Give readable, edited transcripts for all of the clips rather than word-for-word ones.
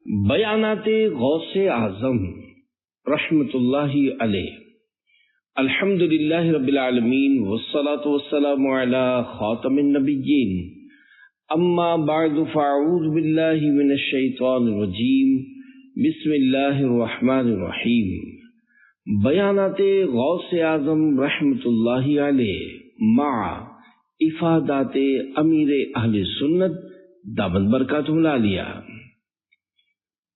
بیانات غوث اعظم رحمت اللہ علیہ۔ الحمدللہ رب العالمین والصلاة والسلام علی خاتم النبیین، اما بعد فاعوذ باللہ من الشیطان الرجیم، بسم اللہ الرحمن الرحیم۔ بیانات غوث اعظم رحمت اللہ علیہ مع افادات امیر اہل سنت دامت برکاتہ العالیہ۔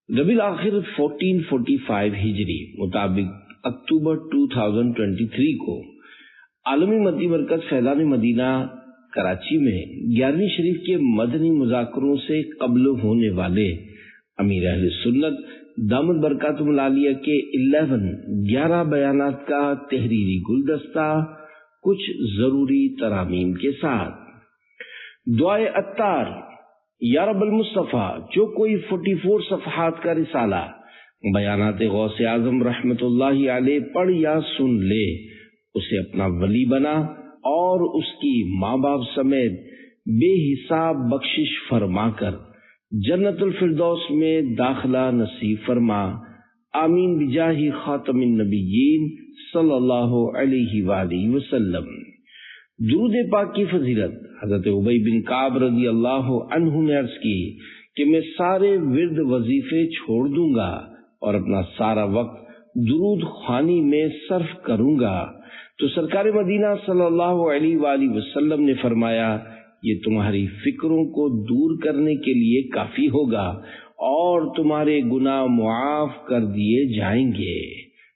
ربیع الاخر 1445 ہجری مطابق اکتوبر 2023 کو عالمی مدنی مرکز فیضان مدینہ کراچی میں 11ویں شریف کے مدنی مذاکروں سے قبل ہونے والے امیر اہل سنت دامت برکاتہ العالیہ کے 11 بیانات کا تحریری گلدستہ کچھ ضروری ترامیم کے ساتھ دعائے عطار یا رب المصطفیٰ، جو کوئی 44 صفحات کا رسالہ بیانات غوث اعظم رحمت اللہ علیہ پڑھ یا سن لے اسے اپنا ولی بنا اور اس کی ماں باپ سمیت بے حساب بخشش فرما کر جنت الفردوس میں داخلہ نصیب فرما، آمین بجاہ خاتم النبیین صلی اللہ علیہ وآلہ وسلم۔ درود پاک کی فضیلت حضرت ابی بن کعب رضی اللہ عنہ نے عرض کی کہ میں سارے ورد وظیفے چھوڑ دوں گا اور اپنا سارا وقت درود خوانی میں صرف کروں گا، تو سرکار مدینہ صلی اللہ علیہ وآلہ وسلم نے فرمایا یہ تمہاری فکروں کو دور کرنے کے لیے کافی ہوگا اور تمہارے گناہ معاف کر دیے جائیں گے۔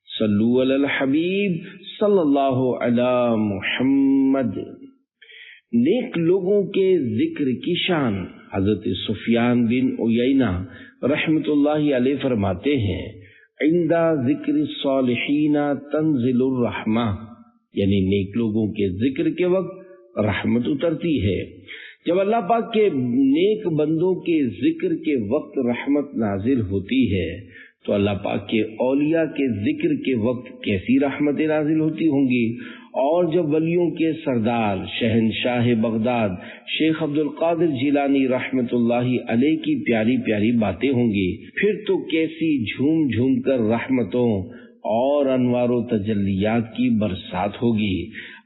صلو علی الحبیب صلی اللہ علی محمد۔ نیک لوگوں کے ذکر کی شان حضرت سفیان بن عیینہ رحمت اللہ علیہ فرماتے ہیں عند ذکر الصالحین تنزل الرحمہ، یعنی نیک لوگوں کے ذکر کے وقت رحمت اترتی ہے۔ جب اللہ پاک کے نیک بندوں کے ذکر کے وقت رحمت نازل ہوتی ہے تو اللہ پاک کے اولیاء کے ذکر کے وقت کیسی رحمتیں نازل ہوتی ہوں گی، اور جب ولیوں کے سردار شہنشاہ بغداد شیخ عبد القادر جیلانی رحمت اللہ علیہ کی پیاری پیاری باتیں ہوں گی، پھر تو کیسی جھوم جھوم کر رحمتوں اور انوار و تجلیات کی برسات ہوگی۔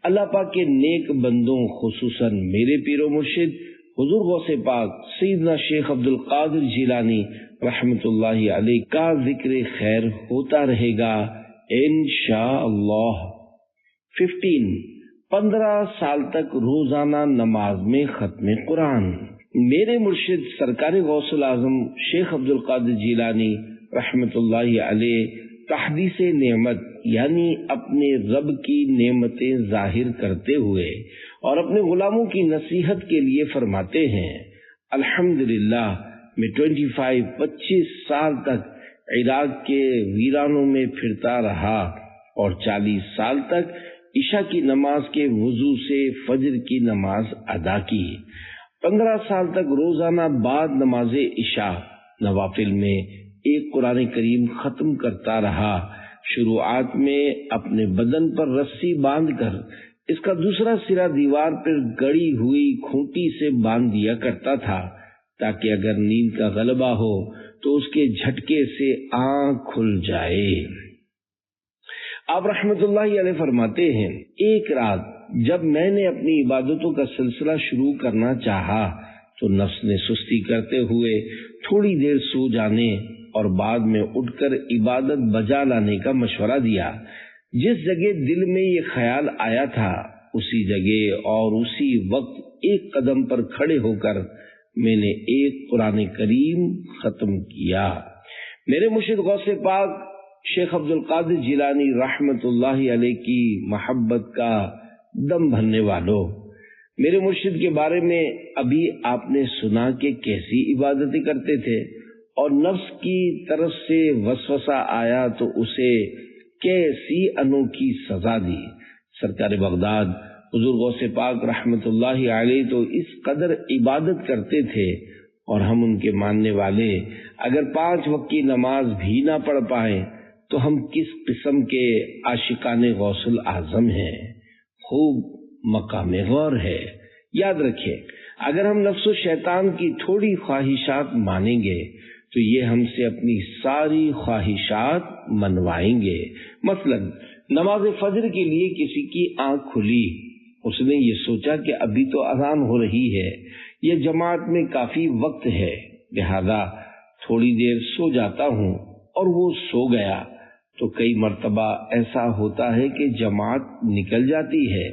اللہ پاک کے نیک بندوں خصوصاً میرے پیر و مرشد حضور غوث پاک سیدنا شیخ عبد القادر جیلانی رحمت اللہ علیہ کا ذکر خیر ہوتا رہے گا انشاءاللہ۔ 15 سال تک روزانہ نماز میں ختم قرآن۔ میرے مرشد سرکار غوث الاعظم شیخ عبد القادر جیلانی رحمت اللہ علیہ تحدیث نعمت یعنی اپنے رب کی نعمتیں ظاہر کرتے ہوئے اور اپنے غلاموں کی نصیحت کے لیے فرماتے ہیں الحمدللہ میں 25 سال تک عراق کے ویرانوں میں پھرتا رہا اور 40 سال تک عشاء کی نماز کے وضو سے فجر کی نماز ادا کی۔ 15 سال تک روزانہ بعد نماز عشاء نوافل میں ایک قرآن کریم ختم کرتا رہا۔ شروعات میں اپنے بدن پر رسی باندھ کر اس کا دوسرا سرا دیوار پر گڑی ہوئی کھوٹی سے باندھ دیا کرتا تھا تاکہ اگر نیند کا غلبہ ہو تو اس کے جھٹکے سے آنکھ کھل جائے۔ آپ رحمت اللہ علیہ فرماتے ہیں ایک رات جب میں نے اپنی عبادتوں کا سلسلہ شروع کرنا چاہا تو نفس نے سستی کرتے ہوئے تھوڑی دیر سو جانے اور بعد میں اٹھ کر عبادت بجا لانے کا مشورہ دیا۔ جس جگہ دل میں یہ خیال آیا تھا اسی جگہ اور اسی وقت ایک قدم پر کھڑے ہو کر میں نے ایک قرآن کریم ختم کیا۔ میرے مرشد غوث پاک شیخ عبد القادر جیلانی رحمت اللہ علیہ کی محبت کا دم بھرنے والوں، میرے مرشد کے بارے میں ابھی آپ نے سنا کہ کیسی عبادتیں کرتے تھے اور نفس کی طرف سے وسوسہ آیا تو اسے کیسی انوکھی سزا دی۔ سرکار بغداد حضور غوث پاک رحمت اللہ علیہ تو اس قدر عبادت کرتے تھے اور ہم ان کے ماننے والے اگر 5 وقت کی نماز بھی نہ پڑھ پائیں تو ہم کس قسم کے عاشقان غوث الاعظم ہیں۔ خوب مقام غور ہے۔ یاد رکھیں اگر ہم نفس و شیطان کی تھوڑی خواہشات مانیں گے تو یہ ہم سے اپنی ساری خواہشات منوائیں گے۔ مثلا نماز فجر کے لیے کسی کی آنکھ کھلی، اس نے یہ سوچا کہ ابھی تو اذان ہو رہی ہے، یہ جماعت میں کافی وقت ہے، لہذا تھوڑی دیر سو جاتا ہوں، اور وہ سو گیا۔ تو کئی مرتبہ ایسا ہوتا ہے کہ جماعت نکل جاتی ہے۔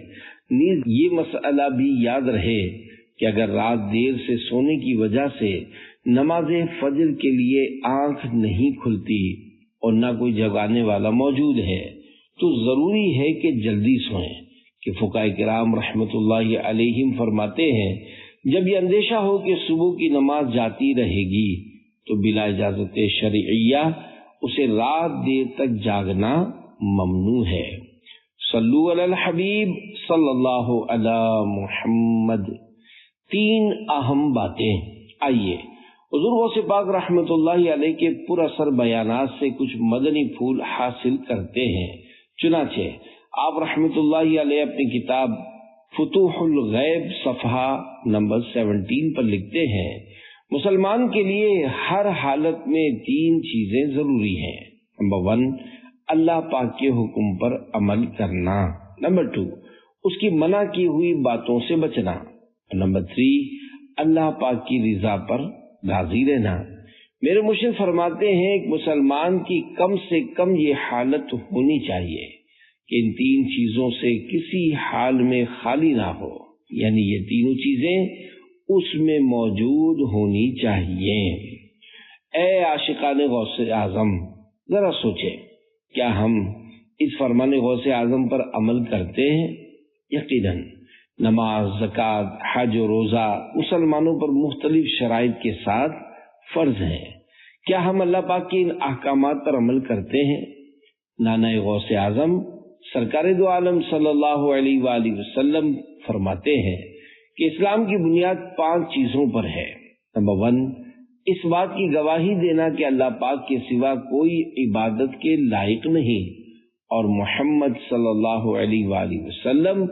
نیز یہ مسئلہ بھی یاد رہے کہ اگر رات دیر سے سونے کی وجہ سے نماز فجر کے لیے آنکھ نہیں کھلتی اور نہ کوئی جگانے والا موجود ہے تو ضروری ہے کہ جلدی سوئیں، کہ فقہاء کرام رحمت اللہ علیہم فرماتے ہیں جب یہ اندیشہ ہو کہ صبح کی نماز جاتی رہے گی تو بلا اجازت شرعیہ اسے رات دیر تک جاگنا ممنوع ہے۔ صلو علی الحبیب صلی اللہ علی محمد۔ تین اہم باتیں، آئیے حضور غوث پاک رحمت اللہ علیہ کے پر اثر بیانات سے کچھ مدنی پھول حاصل کرتے ہیں۔ چنانچہ آپ رحمت اللہ علیہ اپنی کتاب فتوح الغیب صفحہ نمبر 17 پر لکھتے ہیں، مسلمان کے لیے ہر حالت میں تین چیزیں ضروری ہیں۔ نمبر 1، اللہ پاک کے حکم پر عمل کرنا۔ نمبر 2، اس کی منع کی ہوئی باتوں سے بچنا۔ نمبر 3، اللہ پاک کی رضا پر راضی رہنا۔ میرے مرشد فرماتے ہیں ایک مسلمان کی کم سے کم یہ حالت ہونی چاہیے کہ ان تین چیزوں سے کسی حال میں خالی نہ ہو، یعنی یہ تینوں چیزیں اس میں موجود ہونی چاہیے۔ اے عاشقان غوث اعظم، ذرا سوچیں، کیا ہم اس فرمان غوث اعظم پر عمل کرتے ہیں؟ یقیناً نماز، زکوٰۃ، حج و روزہ مسلمانوں پر مختلف شرائط کے ساتھ فرض ہیں۔ کیا ہم اللہ پاک کے ان احکامات پر عمل کرتے ہیں؟ نانا غوث اعظم سرکار دو عالم صلی اللہ علیہ وآلہ وسلم فرماتے ہیں کہ اسلام کی بنیاد 5 چیزوں پر ہے۔ نمبر 1، اس بات کی گواہی دینا کہ اللہ پاک کے سوا کوئی عبادت کے لائق نہیں اور محمد صلی اللہ علیہ وآلہ وسلم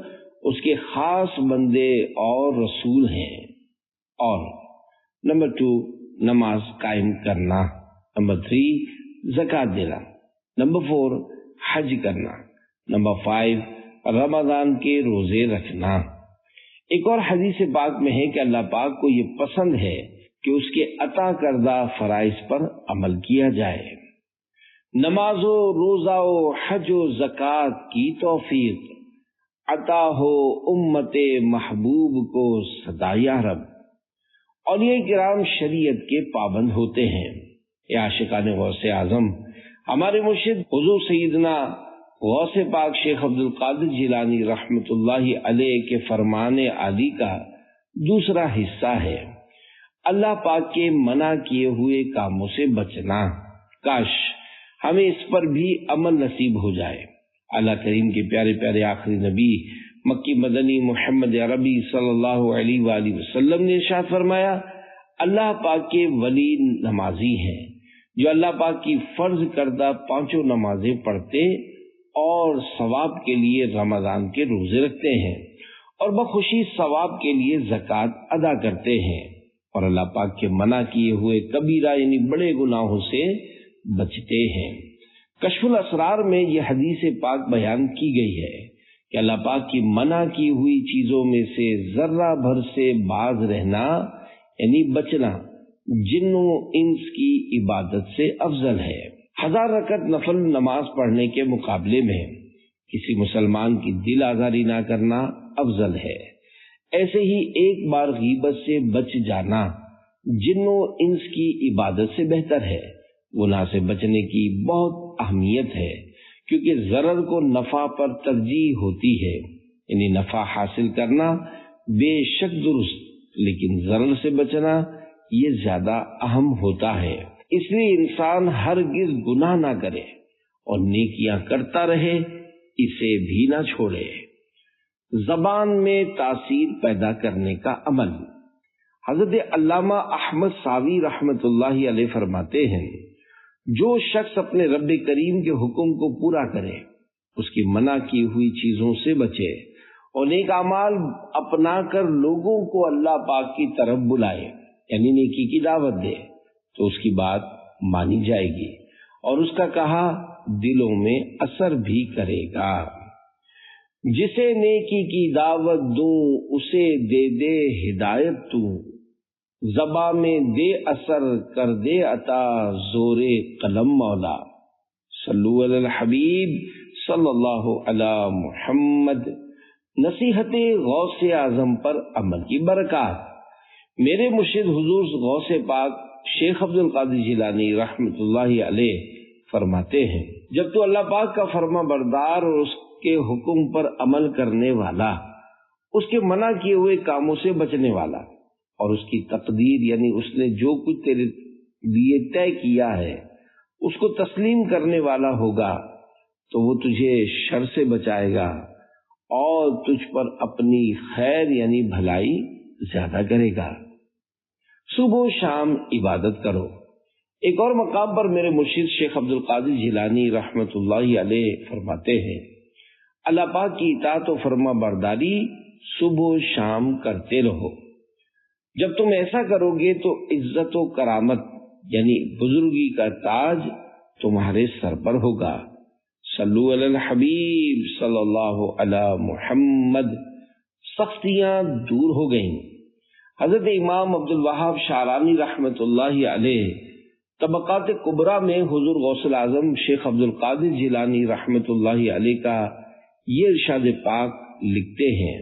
اس کے خاص بندے اور رسول ہیں۔ اور نمبر 2، نماز قائم کرنا۔ نمبر 3، زکوٰۃ دینا۔ نمبر 4، حج کرنا۔ نمبر 5، رمضان کے روزے رکھنا۔ ایک اور حدیث پاک میں ہے کہ اللہ پاک کو یہ پسند ہے کہ اس کے عطا کردہ فرائض پر عمل کیا جائے۔ نماز و روزہ و حج و زکوٰۃ کی توفیق عطا ہو امت محبوب کو سدا یا رب۔ اولیاء کرام شریعت کے پابند ہوتے ہیں۔ اے عاشقان غوث اعظم، ہمارے مرشد حضور سیدنا غوث پاک شیخ عبد القادر جیلانی رحمت اللہ علیہ کے فرمان عالی کا دوسرا حصہ ہے اللہ پاک کے منع کیے ہوئے کاموں سے بچنا۔ کاش ہمیں اس پر بھی عمل نصیب ہو جائے۔ اللہ کریم کے پیارے پیارے آخری نبی مکی مدنی محمد عربی صلی اللہ علیہ وآلہ وسلم نے ارشاد فرمایا، اللہ پاک کے ولی نمازی ہیں جو اللہ پاک کی فرض کردہ 5 نمازیں پڑھتے اور ثواب کے لیے رمضان کے روزے رکھتے ہیں اور بخوشی ثواب کے لیے زکوٰۃ ادا کرتے ہیں اور اللہ پاک کے منع کیے ہوئے کبیرہ یعنی بڑے گناہوں سے بچتے ہیں۔ کشف الاسرار میں یہ حدیث پاک بیان کی گئی ہے کہ اللہ پاک کی منع کی ہوئی چیزوں میں سے ذرہ بھر سے باز رہنا یعنی بچنا جن و انس کی عبادت سے افضل ہے۔ 1000 رکعت نفل نماز پڑھنے کے مقابلے میں کسی مسلمان کی دل آزاری نہ کرنا افضل ہے۔ ایسے ہی ایک بار غیبت سے بچ جانا جن و انس کی عبادت سے بہتر ہے۔ گناہ سے بچنے کی بہت اہمیت ہے کیونکہ ضرر کو نفع پر ترجیح ہوتی ہے، یعنی نفع حاصل کرنا بے شک درست، لیکن ضرر سے بچنا یہ زیادہ اہم ہوتا ہے۔ اس لیے انسان ہرگز گناہ نہ کرے اور نیکیاں کرتا رہے، اسے بھی نہ چھوڑے۔ زبان میں تاثیر پیدا کرنے کا عمل۔ حضرت علامہ احمد ساوی رحمت اللہ علیہ فرماتے ہیں، جو شخص اپنے رب کریم کے حکم کو پورا کرے، اس کی منع کی ہوئی چیزوں سے بچے اور نیک اعمال اپنا کر لوگوں کو اللہ پاک کی طرف بلائے یعنی نیکی کی دعوت دے، تو اس کی بات مانی جائے گی اور اس کا کہا دلوں میں اثر بھی کرے گا۔ جسے نیکی کی دعوت دوں اسے دے دے ہدایت تو، زباں میں دے اثر کر دے عطا زور قلم مولا۔ صلو علی الحبیب صلی اللہ علی محمد۔ نصیحت غوث اعظم پر عمل کی برکات۔ میرے مرشد حضور غوث پاک شیخ عبد القادر جیلانی رحمۃ اللہ علیہ فرماتے ہیں، جب تو اللہ پاک کا فرما بردار اور اس کے حکم پر عمل کرنے والا، اس کے منع کیے ہوئے کاموں سے بچنے والا، اور اس کی تقدیر یعنی اس نے جو کچھ تیرے لیے طے کیا ہے اس کو تسلیم کرنے والا ہوگا تو وہ تجھے شر سے بچائے گا اور تجھ پر اپنی خیر یعنی بھلائی زیادہ کرے گا۔ صبح و شام عبادت کرو۔ ایک اور مقام پر میرے مرشد شیخ عبد القادر جیلانی رحمۃ اللہ علیہ فرماتے ہیں، اللہ پاک کی اطاعت و فرما برداری صبح و شام کرتے رہو۔ جب تم ایسا کرو گے تو عزت و کرامت یعنی بزرگی کا تاج تمہارے سر پر ہوگا۔ صلو علی الحبیب صلی اللہ علی محمد۔ سختیاں دور ہو گئیں۔ حضرت امام عبد الوہاب شعرانی رحمۃ اللہ علیہ طبقات کبریٰ میں حضور غوث الاعظم شیخ عبد القادر جیلانی رحمۃ اللہ علیہ کا یہ ارشاد پاک لکھتے ہیں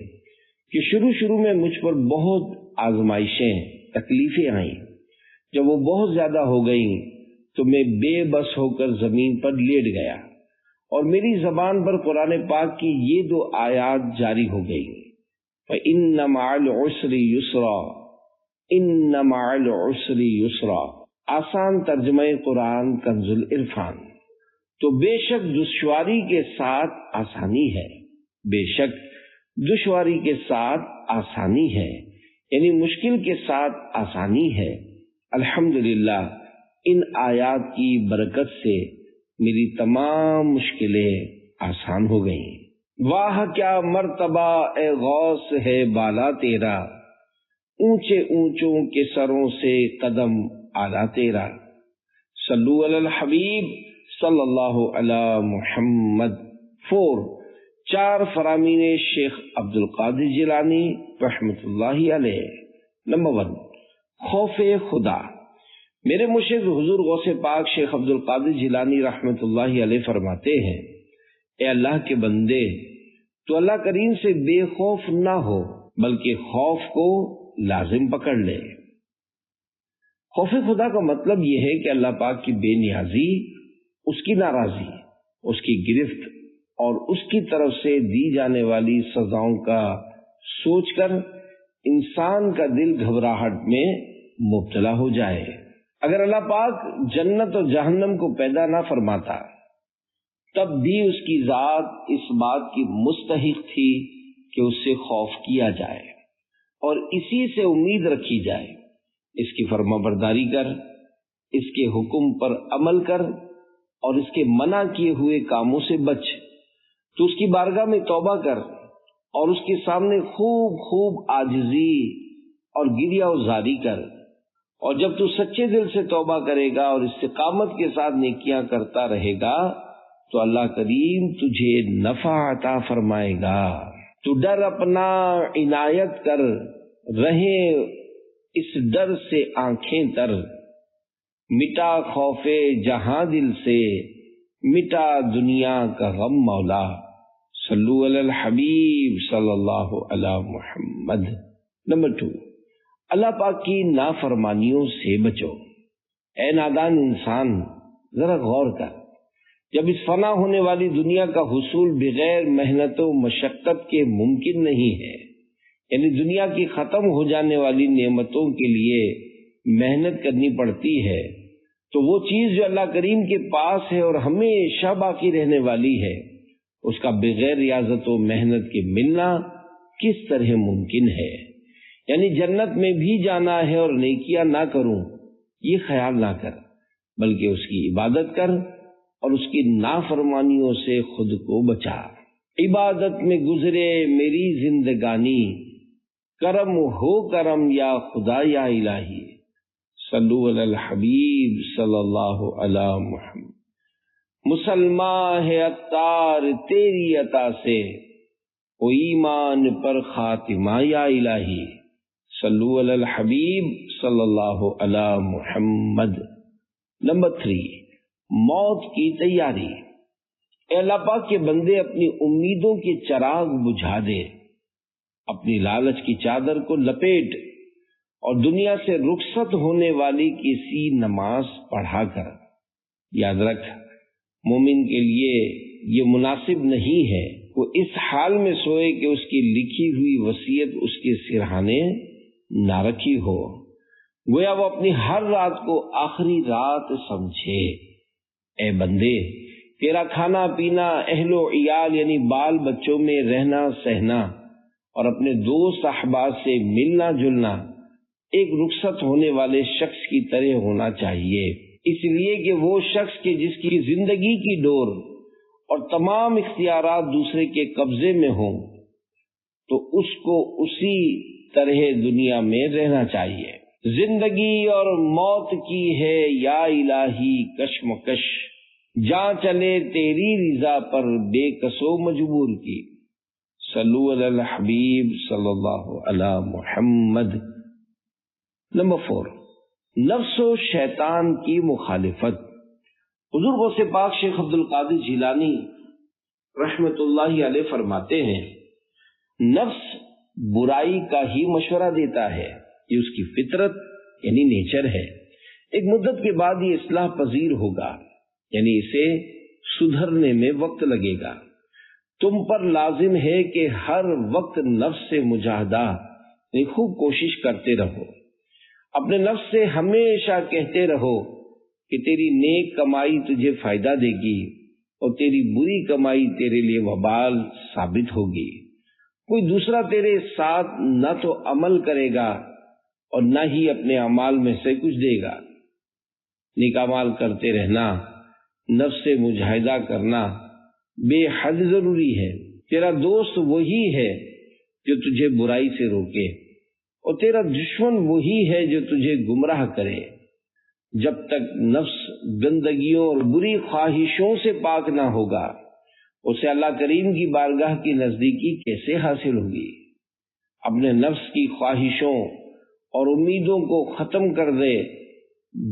کہ شروع میں مجھ پر بہت آزمائشیں تکلیفیں آئیں۔ جب وہ بہت زیادہ ہو گئیں تو میں بے بس ہو کر زمین پر لیٹ گیا اور میری زبان پر قرآن پاک کی یہ 2 آیات جاری ہو گئی، فَإِنَّ مَعَ الْعُسْرِ يُسْرًا إِنَّ مَعَ الْعُسْرِ يُسْرًا۔ آسان ترجمہ قرآن کنز العرفان۔ تو بے شک دشواری کے ساتھ آسانی ہے، بے شک دشواری کے ساتھ آسانی ہے، یعنی مشکل کے ساتھ آسانی ہے۔ الحمدللہ ان آیات کی برکت سے میری تمام مشکلیں آسان ہو گئیں۔ واہ کیا مرتبہ اے غوث ہے بالا تیرا، اونچے اونچوں کے سروں سے قدم اعلیٰ تیرا۔ صلو علی الحبیب صلی اللہ علی محمد۔ 4 فرامین شیخ عبد القادر جیلانی رحمۃ اللہ علیہ۔ نمبر 1، خوف خدا۔ میرے مرشد حضور غوث پاک شیخ عبد القادر جیلانی رحمۃ اللہ علیہ فرماتے ہیں، اے اللہ کے بندے، تو اللہ کریم سے بے خوف نہ ہو بلکہ خوف کو لازم پکڑ لے۔ خوف خدا کا مطلب یہ ہے کہ اللہ پاک کی بے نیازی، اس کی ناراضی، اس کی گرفت اور اس کی طرف سے دی جانے والی سزاؤں کا سوچ کر انسان کا دل گھبراہٹ میں مبتلا ہو جائے۔ اگر اللہ پاک جنت اور جہنم کو پیدا نہ فرماتا تب بھی اس کی ذات اس بات کی مستحق تھی کہ اس سے خوف کیا جائے اور اسی سے امید رکھی جائے۔ اس کی فرما برداری کر، اس کے حکم پر عمل کر اور اس کے منع کیے ہوئے کاموں سے بچ۔ تو اس کی بارگاہ میں توبہ کر اور اس کے سامنے خوب عاجزی اور گریہ وزاری کر، اور جب تو سچے دل سے توبہ کرے گا اور استقامت کے ساتھ نیکیاں کرتا رہے گا تو اللہ کریم تجھے نفع عطا فرمائے گا۔ تو ڈر اپنا عنایت کر، رہے اس ڈر سے آنکھیں تر، مٹا خوف جہاں دل سے، مٹا دنیا کا غم مولا۔ صلو علی الحبیب صلی اللہ علی محمد۔ نمبر 2، اللہ پاک کی نافرمانیوں سے بچو۔ اے نادان انسان، ذرا غور کر، جب اس فنا ہونے والی دنیا کا حصول بغیر محنت و مشقت کے ممکن نہیں ہے، یعنی دنیا کی ختم ہو جانے والی نعمتوں کے لیے محنت کرنی پڑتی ہے، تو وہ چیز جو اللہ کریم کے پاس ہے اور ہمیشہ باقی رہنے والی ہے، اس کا بغیر ریاضت و محنت کے ملنا کس طرح ممکن ہے؟ یعنی جنت میں بھی جانا ہے اور نیکیاں نہ کروں، یہ خیال نہ کر، بلکہ اس کی عبادت کر اور اس کی نافرمانیوں سے خود کو بچا۔ عبادت میں گزرے میری زندگانی، کرم ہو کرم یا خدا یا الہی۔ صلو علی الحبیب صلی اللہ علی محمد۔ مسلمان ہے عطار تیری عطا سے، او ایمان پر خاتمہ یا الہی، صلو علی الحبیب صلی اللہ علی محمد۔ نمبر 3، موت کی تیاری۔ اے اللہ پاک کے بندے اپنی امیدوں کے چراغ بجھا دے، اپنی لالچ کی چادر کو لپیٹ اور دنیا سے رخصت ہونے والی کسی نماز پڑھا کر۔ یاد رکھ، مومن کے لیے یہ مناسب نہیں ہے وہ اس حال میں سوئے کہ اس کی لکھی ہوئی وصیت اس کے سرہانے نہ رکھی ہو، گویا وہ اپنی ہر رات کو آخری رات سمجھے۔ اے بندے، تیرا کھانا پینا، اہل و عیال یعنی بال بچوں میں رہنا سہنا اور اپنے دوست احباب سے ملنا جلنا ایک رخصت ہونے والے شخص کی طرح ہونا چاہیے، اس لیے کہ وہ شخص کے جس کی زندگی کی ڈور اور تمام اختیارات دوسرے کے قبضے میں ہوں تو اس کو اسی طرح دنیا میں رہنا چاہیے۔ زندگی اور موت کی ہے یا الہی کشمکش، جاں چلے تیری رضا پر بے کسو مجبور کی، صلو علی الحبیب صلی اللہ علی محمد۔ نمبر 4، نفس و شیطان کی مخالفت۔ حضور غوث پاک شیخ عبد القادر جیلانی رحمت اللہ علیہ فرماتے ہیں، نفس برائی کا ہی مشورہ دیتا ہے، یہ اس کی فطرت یعنی نیچر ہے۔ ایک مدت کے بعد یہ اصلاح پذیر ہوگا، یعنی اسے سدھرنے میں وقت لگے گا۔ تم پر لازم ہے کہ ہر وقت نفس سے مجاہدہ یعنی خوب کوشش کرتے رہو، اپنے نفس سے ہمیشہ کہتے رہو کہ تیری نیک کمائی تجھے فائدہ دے گی اور تیری بری کمائی تیرے لیے وبال ثابت ہوگی۔ کوئی دوسرا تیرے ساتھ نہ تو عمل کرے گا اور نہ ہی اپنے اعمال میں سے کچھ دے گا۔ نیک اعمال کرتے رہنا، نفس سے مجاہدہ کرنا بے حد ضروری ہے۔ تیرا دوست وہی ہے جو تجھے برائی سے روکے اور تیرا دشمن وہی ہے جو تجھے گمراہ کرے۔ جب تک نفس گندگیوں اور بری خواہشوں سے پاک نہ ہوگا، اسے اللہ کریم کی بارگاہ کی نزدیکی کیسے حاصل ہوگی؟ اپنے نفس کی خواہشوں اور امیدوں کو ختم کر دے،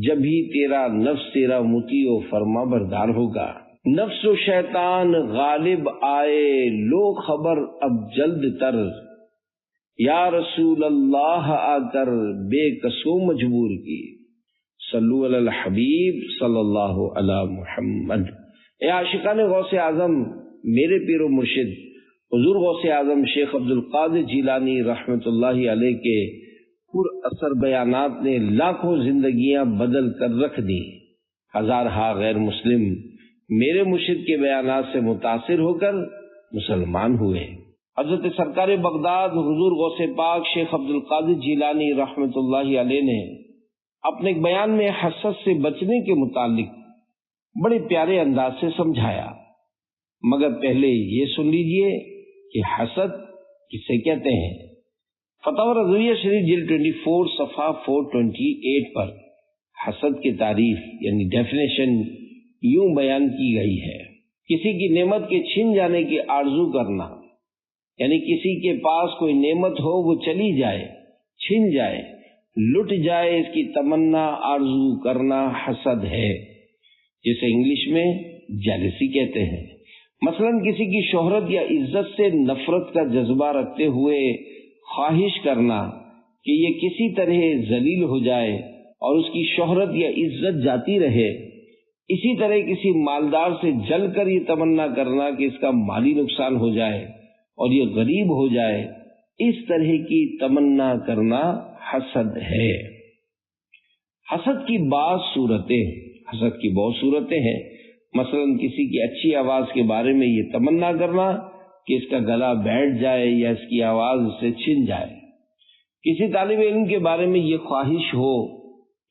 جب ہی تیرا نفس تیرا مطیع و فرما بردار ہوگا۔ نفس و شیطان غالب آئے، لو خبر اب جلد تر، یا رسول اللہ آ کر بے کسو مجبور کی، صلو علی الحبیب صلی اللہ علی محمد۔ اے عاشقان غوث اعظم، میرے پیر و مرشد حضور غوث اعظم شیخ عبد القادر جیلانی رحمت اللہ علیہ کے پر اثر بیانات نے لاکھوں زندگیاں بدل کر رکھ دی۔ ہزارہا غیر مسلم میرے مرشد کے بیانات سے متاثر ہو کر مسلمان ہوئے۔ حضرت سرکار بغداد حضور غوث پاک شیخ عبد القادر جیلانی رحمت اللہ علیہ نے اپنے ایک بیان میں حسد سے بچنے کے متعلق بڑے پیارے انداز سے سمجھایا، مگر پہلے یہ سن لیجئے کہ حسد کسے کہتے ہیں۔ فتاوی رضویہ شریف جلد 24 صفحہ 428 پر حسد کی تعریف یعنی ڈیفینیشن یوں بیان کی گئی ہے، کسی کی نعمت کے چھن جانے کی آرزو کرنا، یعنی کسی کے پاس کوئی نعمت ہو وہ چلی جائے، چھن جائے، لٹ جائے، اس کی تمنا آرزو کرنا حسد ہے، جسے انگلش میں جیلسی کہتے ہیں۔ مثلا کسی کی شہرت یا عزت سے نفرت کا جذبہ رکھتے ہوئے خواہش کرنا کہ یہ کسی طرح ذلیل ہو جائے اور اس کی شہرت یا عزت جاتی رہے۔ اسی طرح کسی مالدار سے جل کر یہ تمنا کرنا کہ اس کا مالی نقصان ہو جائے اور یہ غریب ہو جائے، اس طرح کی تمنا کرنا حسد ہے۔ حسد کی حسد کی بہت صورتیں ہیں، مثلا کسی کی اچھی آواز کے بارے میں یہ تمنا کرنا کہ اس کا گلا بیٹھ جائے یا اس کی آواز سے چھن جائے۔ کسی طالب علم کے بارے میں یہ خواہش ہو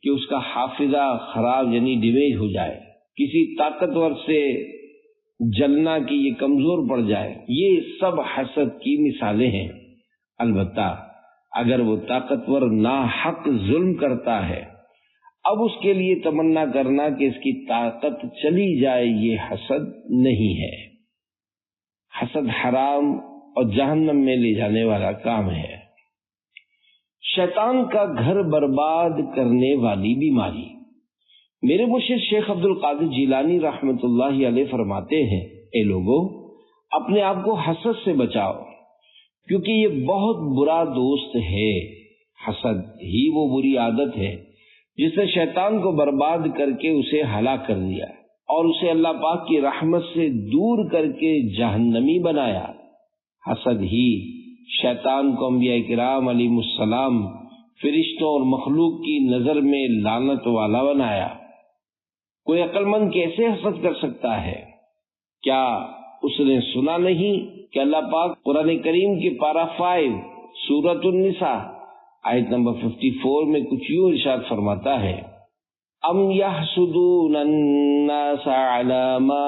کہ اس کا حافظہ خراب یعنی ڈیمیج ہو جائے، کسی طاقتور سے جلنا کہ یہ کمزور پڑ جائے، یہ سب حسد کی مثالیں ہیں۔ البتہ اگر وہ طاقتور ناحق ظلم کرتا ہے اب اس کے لیے تمنا کرنا کہ اس کی طاقت چلی جائے، یہ حسد نہیں ہے۔ حسد حرام اور جہنم میں لے جانے والا کام ہے۔ شیطان کا گھر برباد کرنے والی بیماری۔ میرے مرشد شیخ عبد القادر جیلانی رحمۃ اللہ علیہ فرماتے ہیں، اے لوگو، اپنے آپ کو حسد سے بچاؤ، کیونکہ یہ بہت برا دوست ہے۔ حسد ہی وہ بری عادت ہے جس نے شیطان کو برباد کر کے اسے ہلاک کر دیا اور اسے اللہ پاک کی رحمت سے دور کر کے جہنمی بنایا۔ حسد ہی شیطان کو انبیاء کرام علیہ السلام، فرشتوں اور مخلوق کی نظر میں لعنت والا بنایا۔ کوئی عقل مند کیسے حسد کر سکتا ہے؟ کیا اس نے سنا نہیں کہ اللہ پاک قرآن کریم کے پارہ 5 سورۃ النساء آیت نمبر 54 میں کچھ یوں ارشاد فرماتا ہے، ام یحسدون الناس علی ما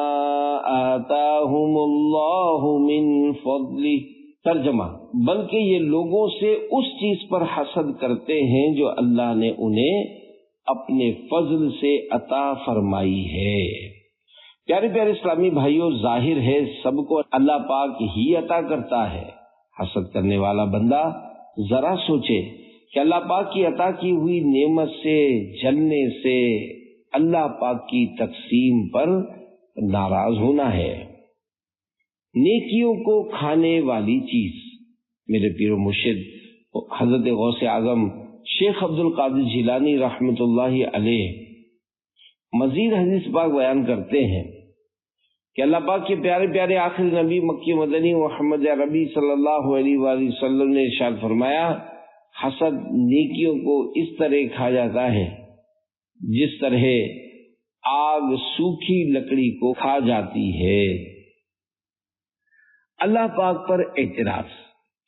آتاہم اللہ من فضلہ۔ ترجمہ، بلکہ یہ لوگوں سے اس چیز پر حسد کرتے ہیں جو اللہ نے انہیں اپنے فضل سے عطا فرمائی ہے۔ پیارے پیارے اسلامی بھائیوں، ظاہر ہے سب کو اللہ پاک ہی عطا کرتا ہے۔ حسد کرنے والا بندہ ذرا سوچے کہ اللہ پاک کی عطا کی ہوئی نعمت سے جلنے سے اللہ پاک کی تقسیم پر ناراض ہونا ہے۔ نیکیوں کو کھانے والی چیز۔ میرے پیر و مرشد حضرت غوث اعظم شیخ عبد القادر جیلانی رحمۃ اللہ علیہ مزید حدیث پاک بیان کرتے ہیں کہ اللہ پاک کے پیارے پیارے آخری نبی مکی مدنی محمد عربی صلی اللہ علیہ وآلہ وسلم نے ارشاد فرمایا، حسد نیکیوں کو اس طرح کھا جاتا ہے جس طرح آگ سوکھی لکڑی کو کھا جاتی ہے۔ اللہ پاک پر اعتراض۔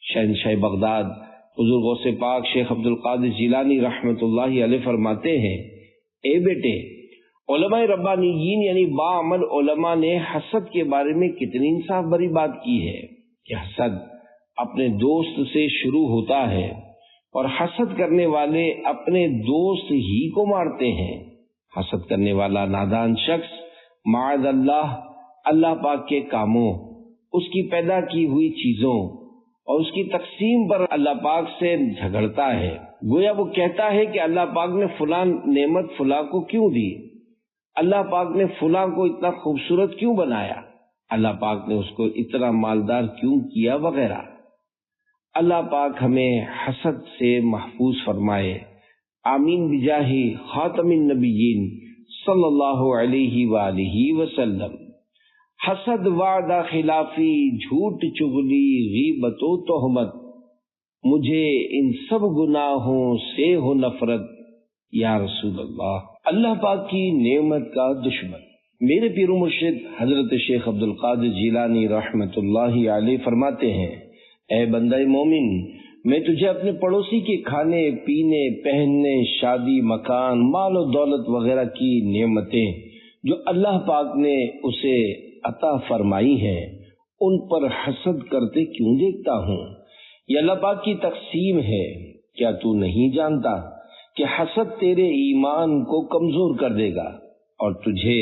شہنشاہ بغداد حضور غوث پاک شیخ عبد القادر جیلانی رحمۃ اللہ علیہ فرماتے ہیں، اے بیٹے، علماء ربانیین یعنی باعمل علماء نے حسد کے بارے میں کتنی انصاف بری بات کی ہے کہ حسد اپنے دوست سے شروع ہوتا ہے اور حسد کرنے والے اپنے دوست ہی کو مارتے ہیں۔ حسد کرنے والا نادان شخص معاذ اللہ، اللہ پاک کے کاموں، اس کی پیدا کی ہوئی چیزوں اور اس کی تقسیم پر اللہ پاک سے جھگڑتا ہے۔ گویا وہ کہتا ہے کہ اللہ پاک نے فلاں نعمت فلاں کو کیوں دی، اللہ پاک نے فلاں کو اتنا خوبصورت کیوں بنایا، اللہ پاک نے اس کو اتنا مالدار کیوں کیا، وغیرہ۔ اللہ پاک ہمیں حسد سے محفوظ فرمائے، آمین بجاہ خاتم النبیین صلی اللہ علیہ وآلہ وسلم۔ حسد، وعدہ خلافی، جھوٹ، چغلی، غیبت و تہمت، مجھے ان سب گناہوں سے ہو نفرت یا رسول اللہ۔ اللہ پاک کی نعمت کا دشمن۔ میرے پیر و مرشد حضرت شیخ عبد القادر جیلانی رحمۃ اللہ علیہ فرماتے ہیں، اے بندہ مومن، میں تجھے اپنے پڑوسی کے کھانے پینے، پہننے، شادی، مکان، مال و دولت وغیرہ کی نعمتیں جو اللہ پاک نے اسے عطا فرمائی ہیں ان پر حسد کرتے کیوں دیکھتا ہوں؟ یہ اللہ پاک کی تقسیم ہے۔ کیا تو نہیں جانتا کہ حسد تیرے ایمان کو کمزور کر دے گا اور تجھے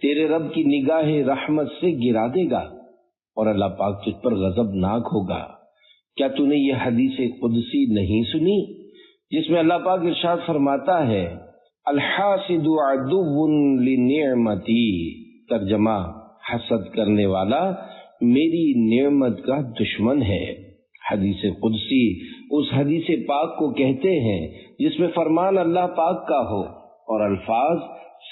تیرے رب کی نگاہ رحمت سے گرا دے گا اور اللہ پاک تجھ پر غضبناک ہوگا؟ کیا تو نے یہ حدیث قدسی نہیں سنی جس میں اللہ پاک ارشاد فرماتا ہے، الحاسد عدو لنعمتی؟ ترجمہ، حسد کرنے والا میری نعمت کا دشمن ہے۔ حدیث قدسی اس حدیث پاک کو کہتے ہیں جس میں فرمان اللہ پاک کا ہو اور الفاظ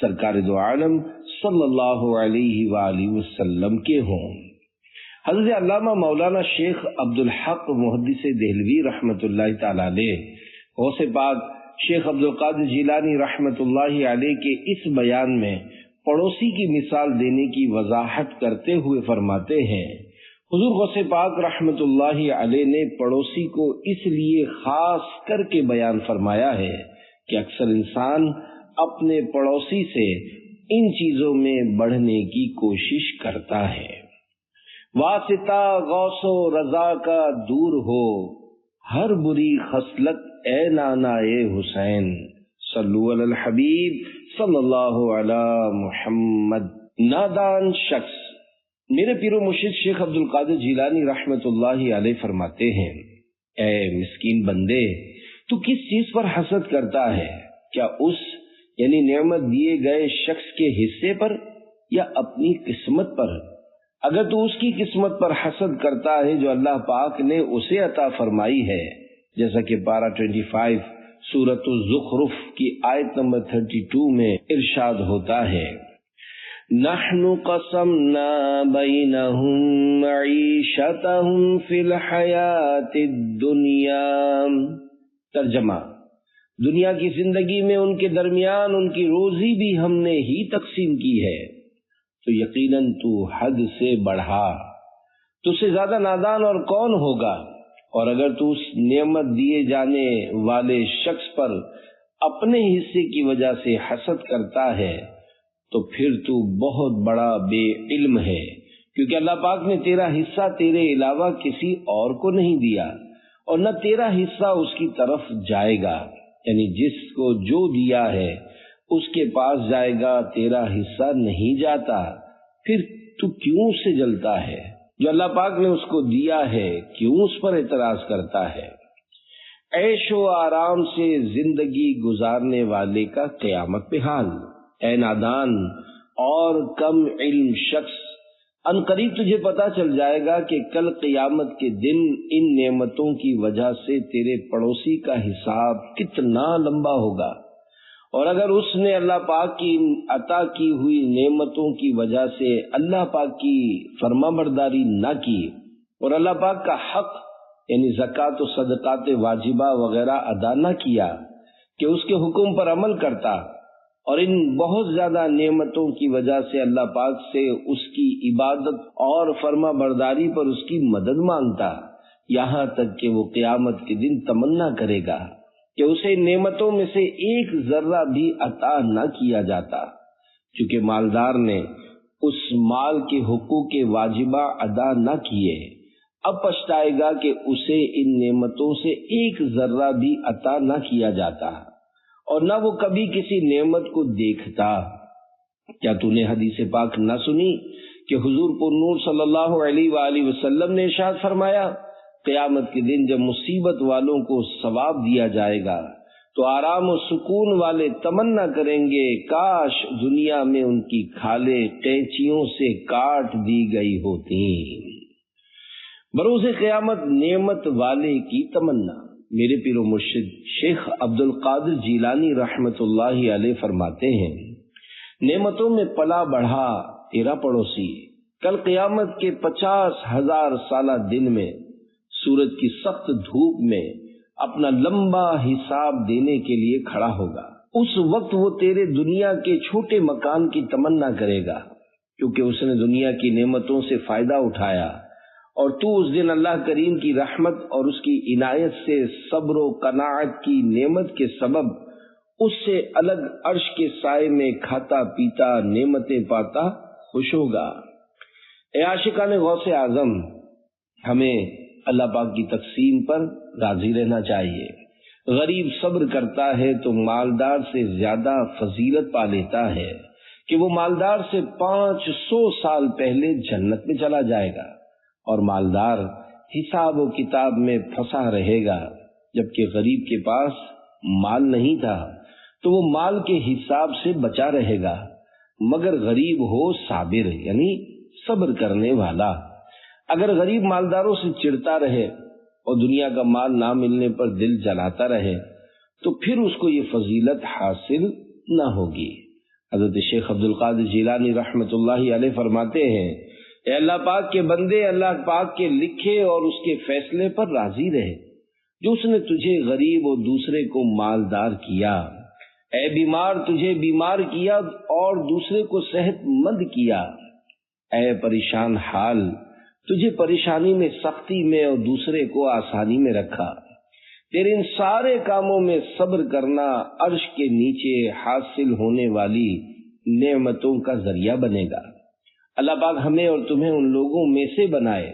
سرکار دو عالم صلی اللہ علیہ وآلہ وسلم کے ہوں۔ حضرت علامہ مولانا شیخ عبد الحق محدث دہلوی رحمۃ اللہ تعالی علیہ غوث پاک شیخ عبد القادر جیلانی رحمۃ اللہ علیہ کے اس بیان میں پڑوسی کی مثال دینے کی وضاحت کرتے ہوئے فرماتے ہیں، حضور غوث پاک رحمۃ اللہ علیہ نے پڑوسی کو اس لیے خاص کر کے بیان فرمایا ہے کہ اکثر انسان اپنے پڑوسی سے ان چیزوں میں بڑھنے کی کوشش کرتا ہے۔ واسطہ غوث و رضا کا دور ہو، ہر بری خصلت اے نانا اے حسین، صلو علی الحبیب صلی اللہ علی محمد۔ نادان شخص، میرے پیر و مرشد شیخ عبد القادر جیلانی رحمت اللہ علیہ فرماتے ہیں، اے مسکین بندے، تو کس چیز پر حسد کرتا ہے؟ کیا اس یعنی نعمت دیے گئے شخص کے حصے پر یا اپنی قسمت پر؟ اگر تو اس کی قسمت پر حسد کرتا ہے جو اللہ پاک نے اسے عطا فرمائی ہے، جیسا کہ پارہ 25 سورۃ الزخرف کی آیت نمبر 32 میں ارشاد ہوتا ہے، نحن قسمنا بینہم معیشتہم فی الحیات الدنیا۔ ترجمہ، دنیا کی زندگی میں ان کے درمیان ان کی روزی بھی ہم نے ہی تقسیم کی ہے، تو یقیناً تو حد سے بڑھا، تجھ سے زیادہ نادان اور کون ہوگا؟ اور اگر تو اس نعمت دیے جانے والے شخص پر اپنے حصے کی وجہ سے حسد کرتا ہے تو پھر تو بہت بڑا بے علم ہے، کیونکہ اللہ پاک نے تیرا حصہ تیرے علاوہ کسی اور کو نہیں دیا، اور نہ تیرا حصہ اس کی طرف جائے گا، یعنی جس کو جو دیا ہے اس کے پاس جائے گا، تیرا حصہ نہیں جاتا۔ پھر تو کیوں اس سے جلتا ہے؟ جو اللہ پاک نے اس کو دیا ہے کیوں اس پر اعتراض کرتا ہے؟ عیش و آرام سے زندگی گزارنے والے کا قیامت پہ حال۔ اے نادان اور کم علم شخص، ان قریب تجھے پتا چل جائے گا کہ کل قیامت کے دن ان نعمتوں کی وجہ سے تیرے پڑوسی کا حساب کتنا لمبا ہوگا، اور اگر اس نے اللہ پاک کی عطا کی ہوئی نعمتوں کی وجہ سے اللہ پاک کی فرما برداری نہ کی اور اللہ پاک کا حق یعنی زکوٰۃ و صدقات واجبہ وغیرہ ادا نہ کیا کہ اس کے حکم پر عمل کرتا، اور ان بہت زیادہ نعمتوں کی وجہ سے اللہ پاک سے اس کی عبادت اور فرما برداری پر اس کی مدد مانگتا، یہاں تک کہ وہ قیامت کے دن تمنا کرے گا کہ اسے نعمتوں میں سے ایک ذرہ بھی عطا نہ کیا جاتا، چونکہ مالدار نے اس مال کے حقوق واجبہ ادا نہ کیے، اب پچھتائے گا کہ اسے ان نعمتوں سے ایک ذرہ بھی عطا نہ کیا جاتا، اور نہ وہ کبھی کسی نعمت کو دیکھتا۔ کیا تو نے حدیث پاک نہ سنی کہ حضور پر نور صلی اللہ علیہ وآلہ وسلم نے ارشاد فرمایا، قیامت کے دن جب مصیبت والوں کو ثواب دیا جائے گا تو آرام و سکون والے تمنا کریں گے کاش دنیا میں ان کی کھالیں قینچیوں سے کاٹ دی گئی ہوتی۔ بروز قیامت نعمت والے کی تمنا۔ میرے پیر و مرشد شیخ عبد القادر جیلانی رحمت اللہ علیہ فرماتے ہیں، نعمتوں میں پلا بڑھا تیرا پڑوسی کل قیامت کے 50,000 سالہ دن میں سورج کی سخت دھوپ میں اپنا لمبا حساب دینے کے لیے کھڑا ہوگا۔ اس وقت وہ تیرے دنیا کے چھوٹے مکان کی تمنا کرے گا، کیونکہ اس نے دنیا کی نعمتوں سے فائدہ اٹھایا، اور تو اس دن اللہ کریم کی رحمت اور اس کی عنایت سے صبر و قناعت کی نعمت کے سبب اس سے الگ عرش کے سائے میں کھاتا پیتا نعمتیں پاتا خوش ہوگا۔ اے عاشقان غوث اعظم، ہمیں اللہ پاک کی تقسیم پر راضی رہنا چاہیے۔ غریب صبر کرتا ہے تو مالدار سے زیادہ فضیلت پا لیتا ہے کہ وہ مالدار سے 500 سال پہلے جنت میں چلا جائے گا، اور مالدار حساب و کتاب میں پھنسا رہے گا، جبکہ غریب کے پاس مال نہیں تھا تو وہ مال کے حساب سے بچا رہے گا، مگر غریب ہو صابر یعنی صبر کرنے والا۔ اگر غریب مالداروں سے چڑھتا رہے اور دنیا کا مال نہ ملنے پر دل جلاتا رہے تو پھر اس کو یہ فضیلت حاصل نہ ہوگی۔ حضرت شیخ عبد القادر جیلانی رحمت اللہ علیہ فرماتے ہیں، اے اللہ پاک کے بندے، اللہ پاک کے لکھے اور اس کے فیصلے پر راضی رہے جو اس نے تجھے غریب اور دوسرے کو مالدار کیا۔ اے بیمار، تجھے بیمار کیا اور دوسرے کو صحت مند کیا۔ اے پریشان حال، تجھے پریشانی میں سختی میں اور دوسرے کو آسانی میں رکھا۔ تیرے ان سارے کاموں میں صبر کرنا عرش کے نیچے حاصل ہونے والی نعمتوں کا ذریعہ بنے گا۔ اللہ پاک ہمیں اور تمہیں ان لوگوں میں سے بنائے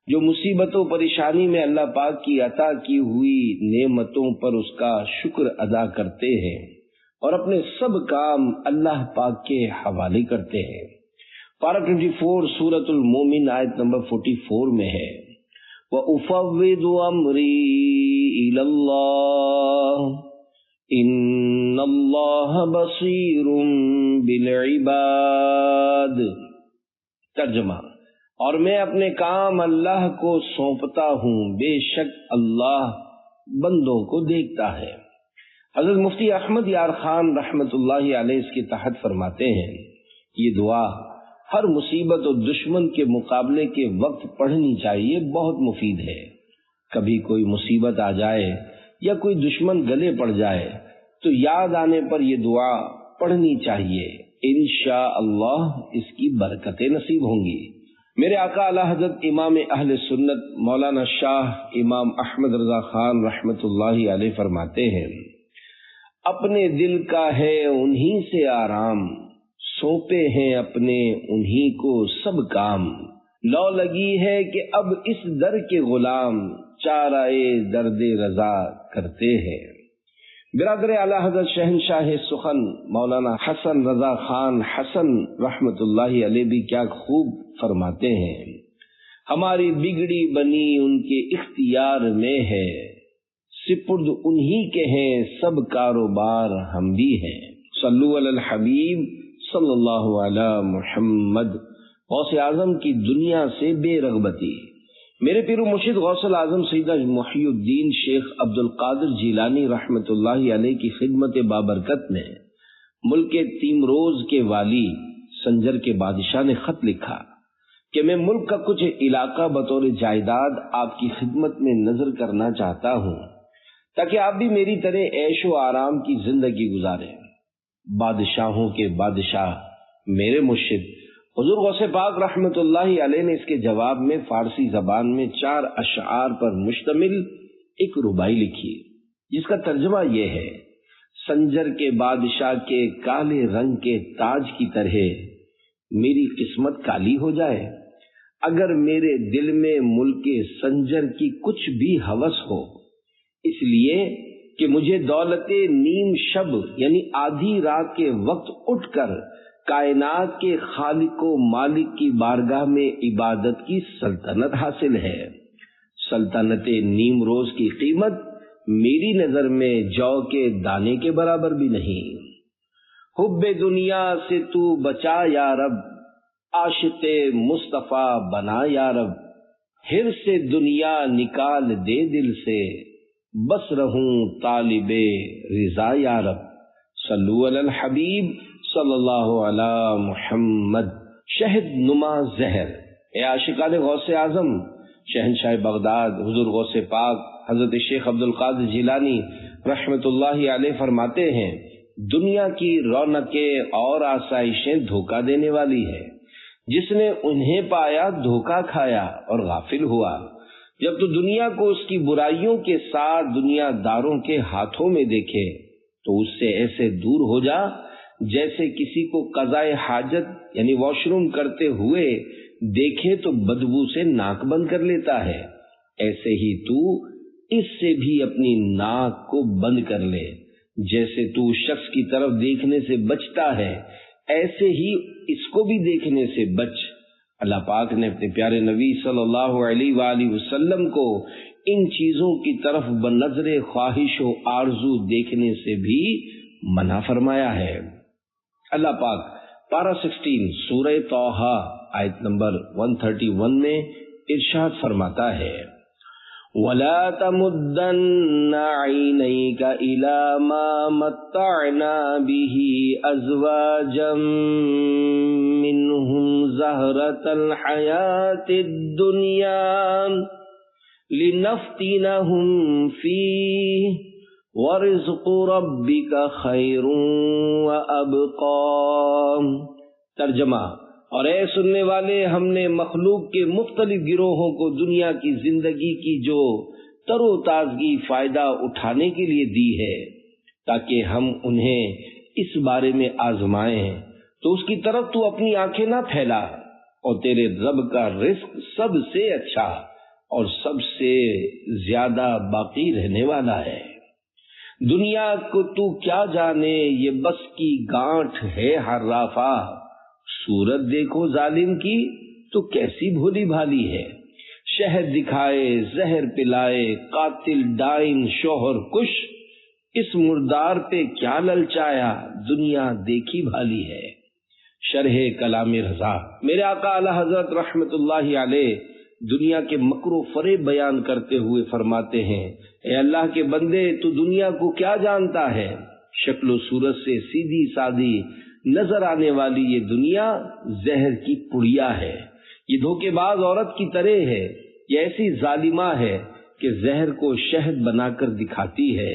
جو مصیبت و پریشانی میں اللہ پاک کی عطا کی ہوئی نعمتوں پر اس کا شکر ادا کرتے ہیں اور اپنے سب کام اللہ پاک کے حوالے کرتے ہیں۔ پارہ 24 سورۃ المومن آیت نمبر 44 میں ہے وَأُفَوِّضُ أَمْرِي إِلَى اللَّهِ إِنَّ اللَّهَ بَصِيرٌ بِالْعِبَادِ۔ ترجمہ، اور میں اپنے کام اللہ کو سونپتا ہوں، بے شک اللہ بندوں کو دیکھتا ہے۔ حضرت مفتی احمد یار خان رحمت اللہ علیہ اس کے تحت فرماتے ہیں، یہ دعا ہر مصیبت اور دشمن کے مقابلے کے وقت پڑھنی چاہیے، بہت مفید ہے۔ کبھی کوئی مصیبت آ جائے یا کوئی دشمن گلے پڑ جائے تو یاد آنے پر یہ دعا پڑھنی چاہیے، انشاءاللہ اس کی برکتیں نصیب ہوں گی۔ میرے آقا اعلی حضرت امام اہل سنت مولانا شاہ امام احمد رضا خان رحمت اللہ علیہ فرماتے ہیں، اپنے دل کا ہے انہی سے آرام، سونپے ہیں اپنے انہی کو سب کام، لو لگی ہے کہ اب اس در کے غلام، چارہ درد رضا کرتے ہیں۔ برادر اعلی حضرت شہنشاہ سخن مولانا حسن رضا خان حسن رحمت اللہ علیہ بھی کیا خوب فرماتے ہیں، ہماری بگڑی بنی ان کے اختیار میں ہے، سپرد انہی کے ہیں سب کاروبار ہم بھی ہیں۔ صلو علی الحبیب صلی اللہ علی محمد۔ غوث اعظم کی دنیا سے بے رغبتی۔ میرے پیر و مرشد غوث الاعظم سیدنا محی الدین شیخ عبد القادر جیلانی رحمت اللہ علیہ کی خدمت بابرکت میں ملک تیمروز کے والی سنجر کے بادشاہ نے خط لکھا کہ میں ملک کا کچھ علاقہ بطور جائیداد آپ کی خدمت میں نظر کرنا چاہتا ہوں تاکہ آپ بھی میری طرح عیش و آرام کی زندگی گزاریں۔ بادشاہوں کے بادشاہ میرے مرشد حضور غوث پاک رحمت اللہ علیہ نے اس کے جواب میں فارسی زبان میں 4 اشعار پر مشتمل ایک ربائی لکھی جس کا ترجمہ یہ ہے، سنجر کے بادشاہ کے کالے رنگ کے تاج کی طرح میری قسمت کالی ہو جائے، اگر میرے دل میں ملک سنجر کی کچھ بھی ہوس ہو، اس لیے کہ مجھے دولت نیم شب یعنی آدھی رات کے وقت اٹھ کر کائنات کے خالق و مالک کی بارگاہ میں عبادت کی سلطنت حاصل ہے۔ سلطنت نیم روز کی قیمت میری نظر میں جو کے دانے کے برابر بھی نہیں۔ حب دنیا سے تو بچا یا رب، عاشق مصطفیٰ بنا یا رب، حرص سے دنیا نکال دے دل سے، بس رہوں طالب رضا یا رب۔ صلو علی الحبیب صلی اللہ علی محمد۔ شہد نما زہر، اے عاشقان غوث اعظم، شہنشاہ بغداد حضور غوث پاک حضرت شیخ عبد القادر جیلانی رحمت اللہ علیہ فرماتے ہیں، دنیا کی رونقیں اور آسائشیں دھوکہ دینے والی ہے، جس نے انہیں پایا دھوکہ کھایا اور غافل ہوا۔ جب تو دنیا کو اس کی برائیوں کے ساتھ دنیا داروں کے ہاتھوں میں دیکھے تو اس سے ایسے دور ہو جا جیسے کسی کو قضائے حاجت یعنی واش روم کرتے ہوئے دیکھے تو بدبو سے ناک بند کر لیتا ہے، ایسے ہی تو اس سے بھی اپنی ناک کو بند کر لے، جیسے تو شخص کی طرف دیکھنے سے بچتا ہے ایسے ہی اس کو بھی دیکھنے سے بچ۔ اللہ پاک نے اپنے پیارے نبی صلی اللہ علیہ وآلہ وسلم کو ان چیزوں کی طرف بنظر خواہش و آرزو دیکھنے سے بھی منع فرمایا ہے۔ اللہ پاک پارہ 16 سورہ طٰہٰ آیت نمبر 131 میں ارشاد فرماتا ہے، وَلَا تَمُدَّنَّ عَيْنَيْكَ إِلَىٰ مَا مَتَّعْنَا بِهِ أَزْوَاجًا مِّنْهُمْ زَهْرَةَ الْحَيَاةِ الدُّنْيَا لِنَفْتِنَهُمْ فِيهِ وَرِزْقُ رَبِّكَ خَيْرٌ وَأَبْقَىٰ۔ ترجمہ، اور اے سننے والے، ہم نے مخلوق کے مختلف گروہوں کو دنیا کی زندگی کی جو تر و تازگی فائدہ اٹھانے کے لیے دی ہے تاکہ ہم انہیں اس بارے میں آزمائیں، تو اس کی طرف تو اپنی آنکھیں نہ پھیلا، اور تیرے رب کا رزق سب سے اچھا اور سب سے زیادہ باقی رہنے والا ہے۔ دنیا کو تو کیا جانے یہ بس کی گانٹھ ہے حرافہ، صورت دیکھو ظالم کی تو کیسی بھولی بھالی ہے، شہد دکھائے زہر پلائے قاتل ڈائن شوہر کش، اس مردار پہ کیا للچایا دنیا دیکھی بھالی ہے۔ شرح کلام رضا، میرے آقا اعلی حضرت رحمت اللہ علیہ دنیا کے مکر و فریب بیان کرتے ہوئے فرماتے ہیں، اے اللہ کے بندے تو دنیا کو کیا جانتا ہے، شکل و صورت سے سیدھی سادی نظر آنے والی یہ دنیا زہر کی پڑیا ہے، یہ دھوکے باز عورت کی طرح ہے، یہ ایسی ظالمہ ہے کہ زہر کو شہد بنا کر دکھاتی ہے،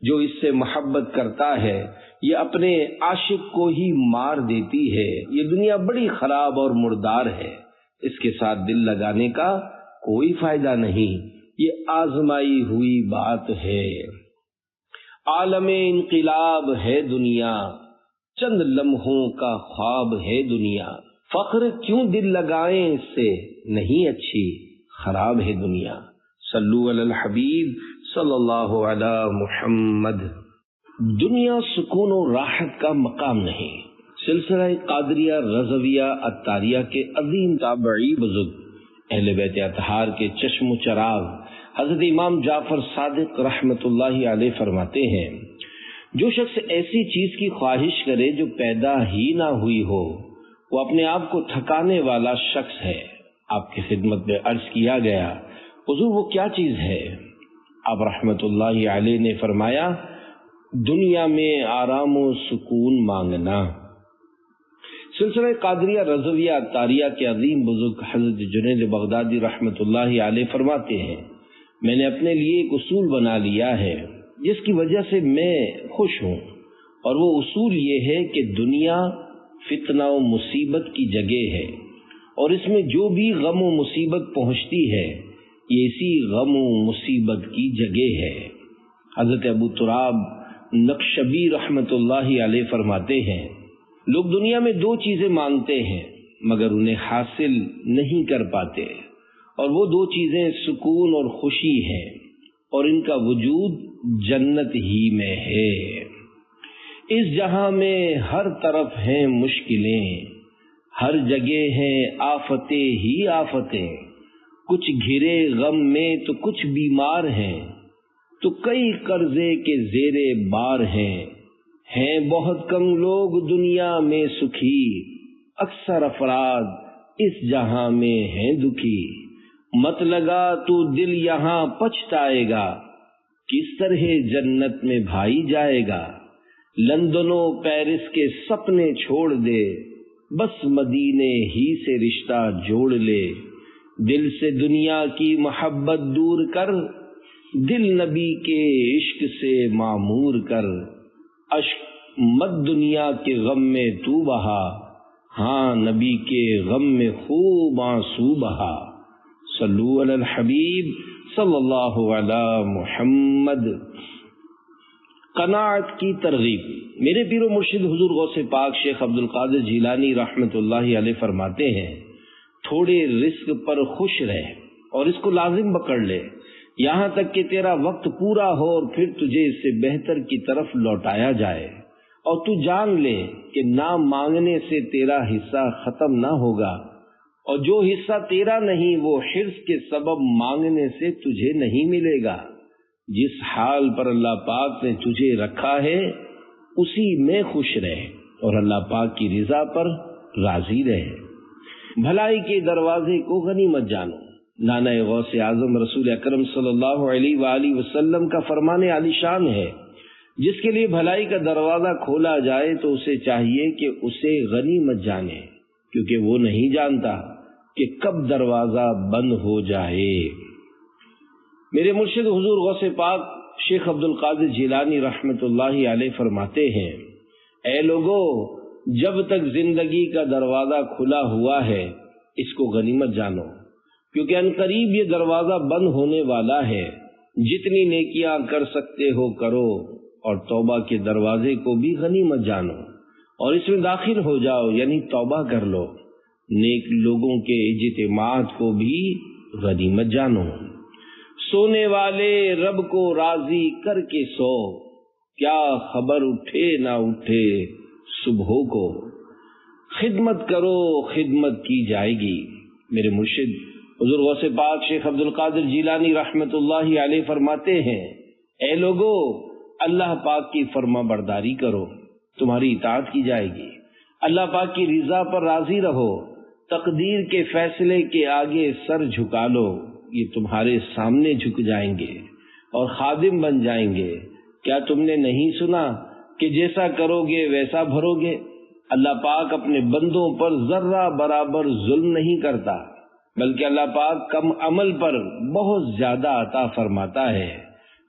جو اس سے محبت کرتا ہے یہ اپنے عاشق کو ہی مار دیتی ہے، یہ دنیا بڑی خراب اور مردار ہے، اس کے ساتھ دل لگانے کا کوئی فائدہ نہیں، یہ آزمائی ہوئی بات ہے۔ عالم انقلاب ہے دنیا، چند لمحوں کا خواب ہے دنیا، فخر کیوں دل لگائیں اس سے، نہیں اچھی خراب ہے دنیا۔ صلو علی الحبیب صلی اللہ علی محمد۔ دنیا سکون و راحت کا مقام نہیں۔ سلسلہ قادریہ رضویہ عطاریہ کے عظیم تابعی بزرگ اہل بیت اطہار کے چشم و چراغ حضرت امام جعفر صادق رحمت اللہ علیہ فرماتے ہیں، جو شخص ایسی چیز کی خواہش کرے جو پیدا ہی نہ ہوئی ہو، وہ اپنے آپ کو تھکانے والا شخص ہے۔ آپ کی خدمت میں عرض کیا گیا، حضور وہ کیا چیز ہے؟ آپ رحمت اللہ علیہ نے فرمایا، دنیا میں آرام و سکون مانگنا۔ سلسلہ قادریہ رضویہ عطاریہ کے عظیم بزرگ حضرت جنید بغدادی رحمت اللہ علیہ فرماتے ہیں، میں نے اپنے لیے ایک اصول بنا لیا ہے جس کی وجہ سے میں خوش ہوں، اور وہ اصول یہ ہے کہ دنیا فتنہ و مصیبت کی جگہ ہے، اور اس میں جو بھی غم و مصیبت پہنچتی ہے یہ اسی غم و مصیبت کی جگہ ہے۔ حضرت ابو تراب نقشبی رحمت اللہ علیہ فرماتے ہیں، لوگ دنیا میں دو چیزیں مانگتے ہیں مگر انہیں حاصل نہیں کر پاتے، اور وہ دو چیزیں سکون اور خوشی ہیں، اور ان کا وجود جنت ہی میں ہے۔ اس جہاں میں ہر طرف ہیں مشکلیں، ہر جگہ ہیں آفتیں ہی آفتیں، کچھ گھرے غم میں تو کچھ بیمار ہیں، تو کئی قرضے کے زیرے بار ہیں بہت کم لوگ دنیا میں سکھی، اکثر افراد اس جہاں میں ہیں دکھی، مت لگا تو دل یہاں پچھتائے گا، کس طرح جنت میں بھائی جائے گا، لندن و پیرس کے سپنے چھوڑ دے، بس مدینے ہی سے رشتہ جوڑ لے، دل سے دنیا کی محبت دور کر، دل نبی کے عشق سے معمور کر، اشک مت دنیا کے غم میں تو بہا، ہاں نبی کے غم میں خوب آنسو بہا۔ صلو علی الحبیب صلی اللہ علی محمد۔ قناعت کی ترغیب، میرے پیر و مرشد حضور غوث پاک شیخ عبد القادر جیلانی رحمت اللہ علیہ فرماتے ہیں، تھوڑے رزق پر خوش رہ اور اس کو لازم پکڑ لے، یہاں تک کہ تیرا وقت پورا ہو اور پھر تجھے اس سے بہتر کی طرف لوٹایا جائے، اور تو جان لے کہ نہ مانگنے سے تیرا حصہ ختم نہ ہوگا، اور جو حصہ تیرا نہیں وہ حرص کے سبب مانگنے سے تجھے نہیں ملے گا۔ جس حال پر اللہ پاک نے تجھے رکھا ہے اسی میں خوش رہ اور اللہ پاک کی رضا پر راضی رہ۔ بھلائی کے دروازے کو غنیمت جانو۔ نانا غوث اعظم رسول اکرم صلی اللہ علیہ وآلہ وسلم کا فرمان عالی شان ہے، جس کے لیے بھلائی کا دروازہ کھولا جائے تو اسے چاہیے کہ اسے غنیمت جانے، کیونکہ وہ نہیں جانتا کہ کب دروازہ بند ہو جائے۔ میرے مرشد حضور غوث پاک شیخ عبد القادر جیلانی رحمت اللہ علیہ فرماتے ہیں، اے لوگو، جب تک زندگی کا دروازہ کھلا ہوا ہے اس کو غنیمت جانو، کیونکہ عنقریب یہ دروازہ بند ہونے والا ہے۔ جتنی نیکیاں کر سکتے ہو کرو، اور توبہ کے دروازے کو بھی غنیمت جانو اور اس میں داخل ہو جاؤ، یعنی توبہ کر لو۔ نیک لوگوں کے اجتماعات کو بھی غنیمت جانو۔ سونے والے رب کو راضی کر کے سو، کیا خبر اٹھے نہ اٹھے صبح کو، خدمت کرو خدمت کی جائے گی۔ میرے مرشد حضور غوث پاک شیخ عبد القادر جیلانی رحمت اللہ علیہ فرماتے ہیں، اے لوگو اللہ پاک کی فرما برداری کرو، تمہاری اطاعت کی جائے گی۔ اللہ پاک کی رضا پر راضی رہو، تقدیر کے فیصلے کے آگے سر جھکا لو، یہ تمہارے سامنے جھک جائیں گے اور خادم بن جائیں گے۔ کیا تم نے نہیں سنا کہ جیسا کرو گے ویسا بھرو گے؟ اللہ پاک اپنے بندوں پر ذرہ برابر ظلم نہیں کرتا، بلکہ اللہ پاک کم عمل پر بہت زیادہ عطا فرماتا ہے۔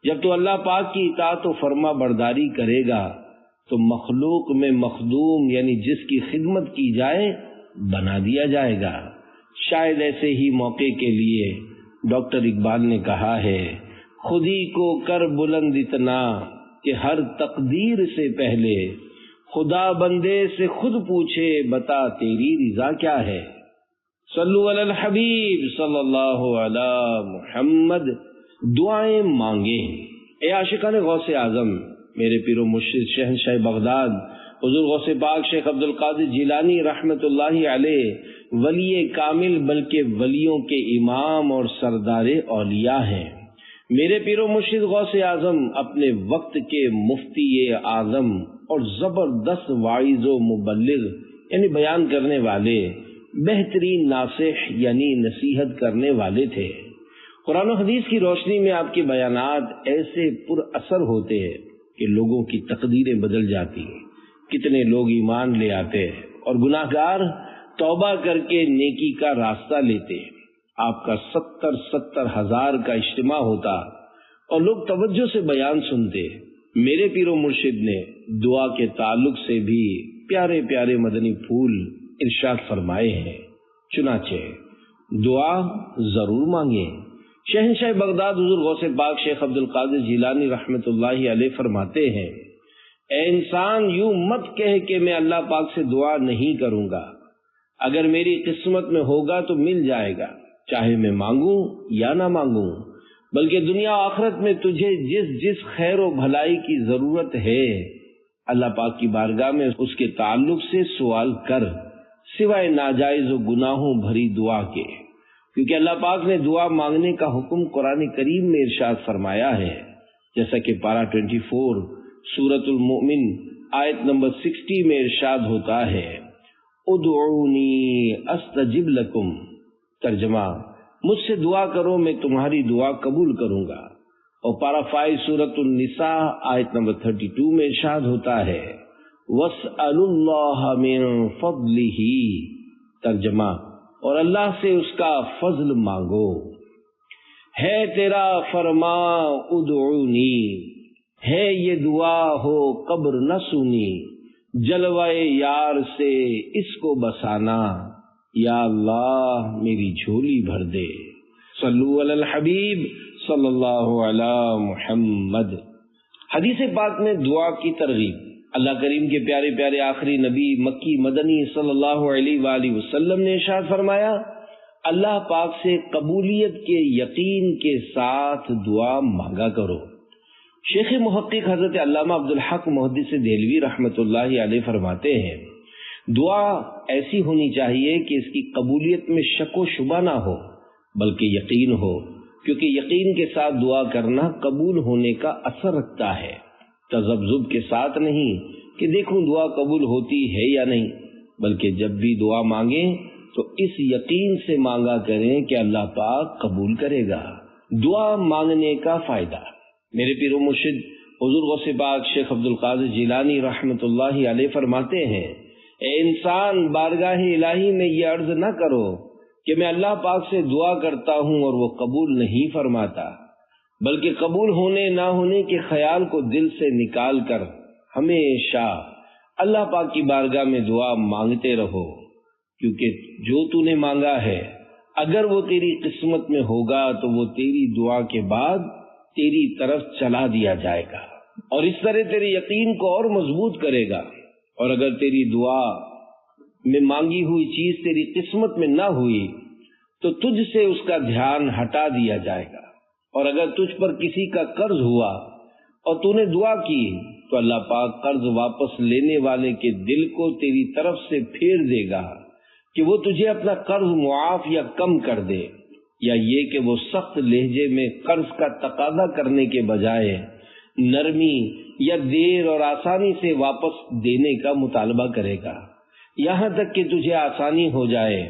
جب تو اللہ پاک کی اطاعت و فرما برداری کرے گا تو مخلوق میں مخدوم یعنی جس کی خدمت کی جائے بنا دیا جائے گا۔ شاید ایسے ہی موقع کے لیے ڈاکٹر اقبال نے کہا ہے، خود ہی کو کر بلند اتنا کہ ہر تقدیر سے پہلے خدا بندے سے خود پوچھے بتا تیری رضا کیا ہے۔ صلو علی الحبیب صلی اللہ علی محمد۔ دعائیں مانگیں۔ اے عاشقان غوث اعظم، میرے پیر و مرشد شہنشاہ بغداد حضور غوث پاک شیخ عبد القادر جیلانی رحمت اللہ علیہ ولی کامل بلکہ ولیوں کے امام اور سردار اولیاء ہیں۔ میرے پیر و مرشد غوث اعظم اپنے وقت کے مفتی اعظم اور زبردست واعظ و مبلغ یعنی بیان کرنے والے، بہترین ناصح یعنی نصیحت کرنے والے تھے۔ قرآن و حدیث کی روشنی میں آپ کے بیانات ایسے پر اثر ہوتے ہیں کہ لوگوں کی تقدیریں بدل جاتی ہیں۔ کتنے لوگ ایمان لے آتے ہیں اور گناہ گار توبہ کر کے نیکی کا راستہ لیتے ہیں۔ آپ کا 70 ہزار کا اجتماع ہوتا اور لوگ توجہ سے بیان سنتے۔ میرے پیر و مرشد نے دعا کے تعلق سے بھی پیارے پیارے مدنی پھول ارشاد فرمائے ہیں، چنانچہ دعا ضرور مانگیں۔ شہنشاہ بغداد حضور غوث پاک شیخ عبد القادر جیلانی رحمت اللہ علیہ فرماتے ہیں، اے انسان یوں مت کہہ کہ میں اللہ پاک سے دعا نہیں کروں گا، اگر میری قسمت میں ہوگا تو مل جائے گا، چاہے میں مانگوں یا نہ مانگوں، بلکہ دنیا آخرت میں تجھے جس جس خیر و بھلائی کی ضرورت ہے اللہ پاک کی بارگاہ میں اس کے تعلق سے سوال کر، سوائے ناجائز و گناہوں بھری دعا کے، کیونکہ اللہ پاک نے دعا مانگنے کا حکم قرآن کریم میں ارشاد فرمایا ہے، جیسا کہ پارہ 24 سورۃ المؤمن آیت نمبر 60 میں ارشاد ہوتا ہے، ادعونی استجب لکم، ترجمہ مجھ سے دعا کرو میں تمہاری دعا قبول کروں گا۔ اور پارہ 5 سورۃ النساء آیت نمبر 32 میں ارشاد ہوتا ہے، وَاسْأَلُوا اللَّهَ مِن فَضْلِهِ، ترجمہ اور اللہ سے اس کا فضل مانگو۔ ہے تیرا فرما ادعونی، ہے یہ دعا ہو قبر نہ سنی، جلوائے یار سے اس کو بسانا، یا اللہ میری جھولی بھر دے۔ صلو علی الحبیب صلی اللہ علی محمد۔ حدیث پاک میں دعا کی ترغیب۔ اللہ کریم کے پیارے پیارے آخری نبی مکی مدنی صلی اللہ علیہ وآلہ وسلم نے ارشاد فرمایا، اللہ پاک سے قبولیت کے یقین کے ساتھ دعا مانگا کرو۔ شیخ محقق حضرت علامہ عبدالحق محدث دہلوی رحمت اللہ علیہ فرماتے ہیں، دعا ایسی ہونی چاہیے کہ اس کی قبولیت میں شک و شبہ نہ ہو بلکہ یقین ہو، کیونکہ یقین کے ساتھ دعا کرنا قبول ہونے کا اثر رکھتا ہے، تذبذب کے ساتھ نہیں کہ دیکھوں دعا قبول ہوتی ہے یا نہیں، بلکہ جب بھی دعا مانگیں تو اس یقین سے مانگا کریں کہ اللہ پاک قبول کرے گا۔ دعا مانگنے کا فائدہ۔ میرے پیر و مرشد حضور غوث پاک شیخ عبد القادر جیلانی رحمت اللہ علیہ فرماتے ہیں، اے انسان بارگاہ الہی میں یہ عرض نہ کرو کہ میں اللہ پاک سے دعا کرتا ہوں اور وہ قبول نہیں فرماتا، بلکہ قبول ہونے نہ ہونے کے خیال کو دل سے نکال کر ہمیشہ اللہ پاک کی بارگاہ میں دعا مانگتے رہو، کیونکہ جو تو نے مانگا ہے اگر وہ تیری قسمت میں ہوگا تو وہ تیری دعا کے بعد تیری طرف چلا دیا جائے گا، اور اس طرح تیرے یقین کو اور مضبوط کرے گا۔ اور اگر تیری دعا میں مانگی ہوئی چیز تیری قسمت میں نہ ہوئی تو تجھ سے اس کا دھیان ہٹا دیا جائے گا، اور اگر تجھ پر کسی کا قرض ہوا اور تو نے دعا کی تو اللہ پاک قرض واپس لینے والے کے دل کو تیری طرف سے پھیر دے گا کہ وہ تجھے اپنا قرض معاف یا کم کر دے، یا یہ کہ وہ سخت لہجے میں قرض کا تقاضا کرنے کے بجائے نرمی یا دیر اور آسانی سے واپس دینے کا مطالبہ کرے گا، یہاں تک کہ تجھے آسانی ہو جائے۔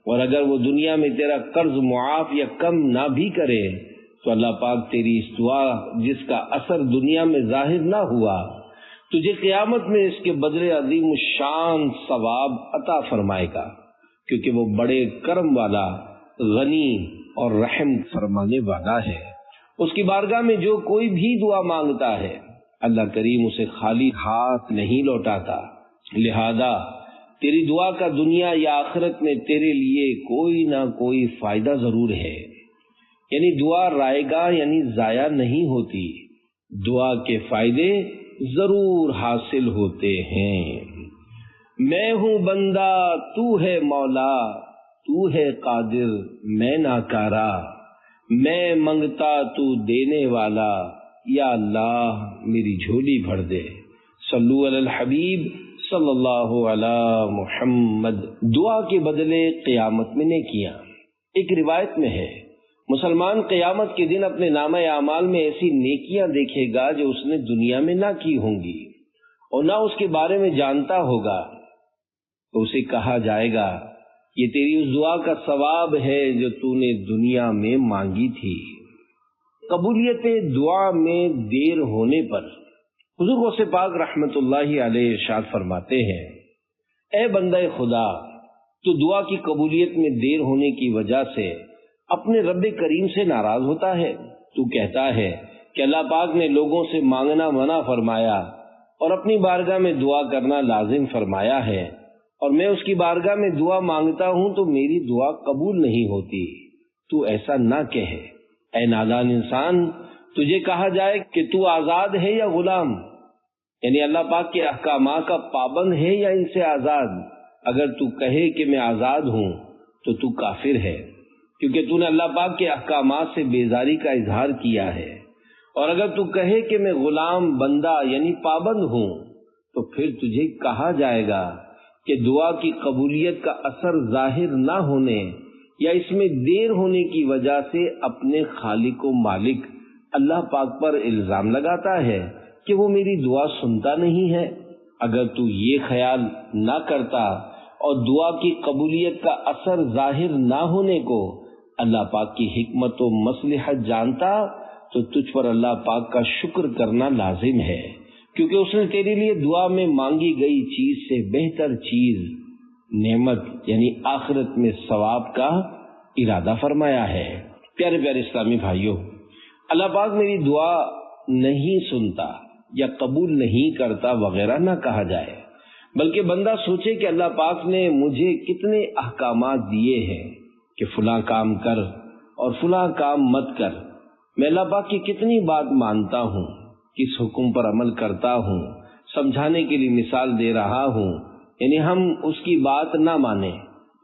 اور اگر وہ دنیا میں تیرا قرض معاف یا کم نہ بھی کرے تو اللہ پاک تیری اس دعا جس کا اثر دنیا میں ظاہر نہ ہوا، تجھے قیامت میں اس کے بدلے عظیم الشان ثواب عطا فرمائے گا، کیونکہ وہ بڑے کرم والا، غنی اور رحم فرمانے والا ہے۔ اس کی بارگاہ میں جو کوئی بھی دعا مانگتا ہے اللہ کریم اسے خالی ہاتھ نہیں لوٹاتا، لہذا تیری دعا کا دنیا یا آخرت میں تیرے لیے کوئی نہ کوئی فائدہ ضرور ہے۔ یعنی دعا رائے گا یعنی ضائع نہیں ہوتی، دعا کے فائدے ضرور حاصل ہوتے ہیں۔ میں ہوں بندہ تو ہے مولا، تو ہے قادر میں ناکارہ، میں منگتا تو دینے والا، یا اللہ میری جھولی بھر دے۔ صلو علی الحبیب صلی اللہ علی محمد۔ دعا کے بدلے قیامت میں نیکیاں۔ ایک روایت میں ہے مسلمان قیامت کے دن اپنے نامہ اعمال میں ایسی نیکیاں دیکھے گا جو اس نے دنیا میں نہ کی ہوں گی اور نہ اس کے بارے میں جانتا ہوگا، تو اسے کہا جائے گا یہ تیری اس دعا کا ثواب ہے جو تو نے دنیا میں مانگی تھی۔ قبولیت دعا میں دیر ہونے پر حضور غوث پاک رحمت اللہ علیہ ارشاد فرماتے ہیں، اے بندہ خدا، تو دعا کی قبولیت میں دیر ہونے کی وجہ سے اپنے رب کریم سے ناراض ہوتا ہے۔ تو کہتا ہے کہ اللہ پاک نے لوگوں سے مانگنا منع فرمایا اور اپنی بارگاہ میں دعا کرنا لازم فرمایا ہے، اور میں اس کی بارگاہ میں دعا مانگتا ہوں تو میری دعا قبول نہیں ہوتی۔ تو ایسا نہ کہے، اے نادان انسان، تجھے کہا جائے کہ تو آزاد ہے یا غلام، یعنی اللہ پاک کے احکامات کا پابند ہے یا ان سے آزاد۔ اگر تو کہے کہ میں آزاد ہوں تو تو کافر ہے، کیونکہ تو نے اللہ پاک کے احکامات سے بیزاری کا اظہار کیا ہے، اور اگر تو کہے کہ میں غلام بندہ یعنی پابند ہوں تو پھر تجھے کہا جائے گا کہ دعا کی قبولیت کا اثر ظاہر نہ ہونے یا اس میں دیر ہونے کی وجہ سے اپنے خالق و مالک اللہ پاک پر الزام لگاتا ہے کہ وہ میری دعا سنتا نہیں ہے۔ اگر تو یہ خیال نہ کرتا اور دعا کی قبولیت کا اثر ظاہر نہ ہونے کو اللہ پاک کی حکمت و مصلحت جانتا تو تجھ پر اللہ پاک کا شکر کرنا لازم ہے، کیونکہ اس نے تیرے لیے دعا میں مانگی گئی چیز سے بہتر چیز نعمت یعنی آخرت میں ثواب کا ارادہ فرمایا ہے۔ پیارے پیارے اسلامی بھائیوں، اللہ پاک میری دعا نہیں سنتا یا قبول نہیں کرتا وغیرہ نہ کہا جائے، بلکہ بندہ سوچے کہ اللہ پاک نے مجھے کتنے احکامات دیے ہیں کہ فلاں کام کر اور فلاں کام مت کر، میں اللہ پاک کی کتنی بات مانتا ہوں، کس حکم پر عمل کرتا ہوں، سمجھانے کے لیے مثال دے رہا ہوں، یعنی ہم اس کی بات نہ مانیں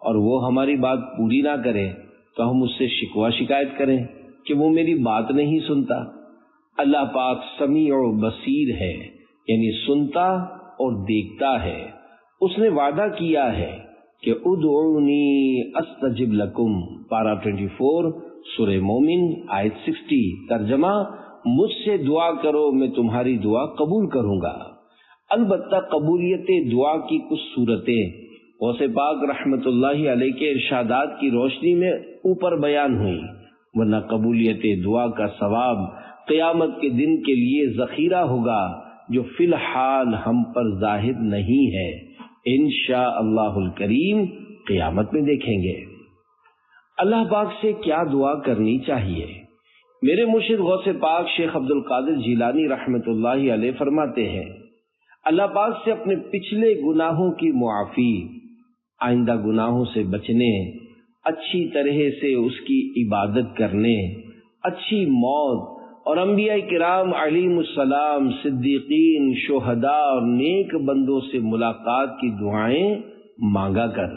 اور وہ ہماری بات پوری نہ کرے تو ہم اس سے شکوہ شکایت کریں کہ وہ میری بات نہیں سنتا۔ اللہ پاک سمیع و بصیر ہے، یعنی سنتا اور دیکھتا ہے۔ اس نے وعدہ کیا ہے کہ ادعونی استجب لکم، پارہ 24 سورہ مومن آیت 60، ترجمہ مجھ سے دعا کرو میں تمہاری دعا قبول کروں گا۔ البتہ قبولیت دعا کی کچھ صورتیں غوث پاک رحمت اللہ علیہ کے ارشادات کی روشنی میں اوپر بیان ہوئی، ورنہ قبولیت دعا کا ثواب قیامت کے دن کے لیے ذخیرہ ہوگا جو فی الحال ہم پر ظاہر نہیں ہے، انشاءاللہ الکریم قیامت میں دیکھیں گے۔ اللہ پاک سے کیا دعا کرنی چاہیے؟ میرے مرشد غوث پاک شیخ عبد القادر جیلانی رحمت اللہ علیہ فرماتے ہیں، اللہ پاک سے اپنے پچھلے گناہوں کی معافی، آئندہ گناہوں سے بچنے، اچھی طرح سے اس کی عبادت کرنے، اچھی موت اور انبیاء کرام علیہم السلام، صدیقین، شہداء اور نیک بندوں سے ملاقات کی دعائیں مانگا کر۔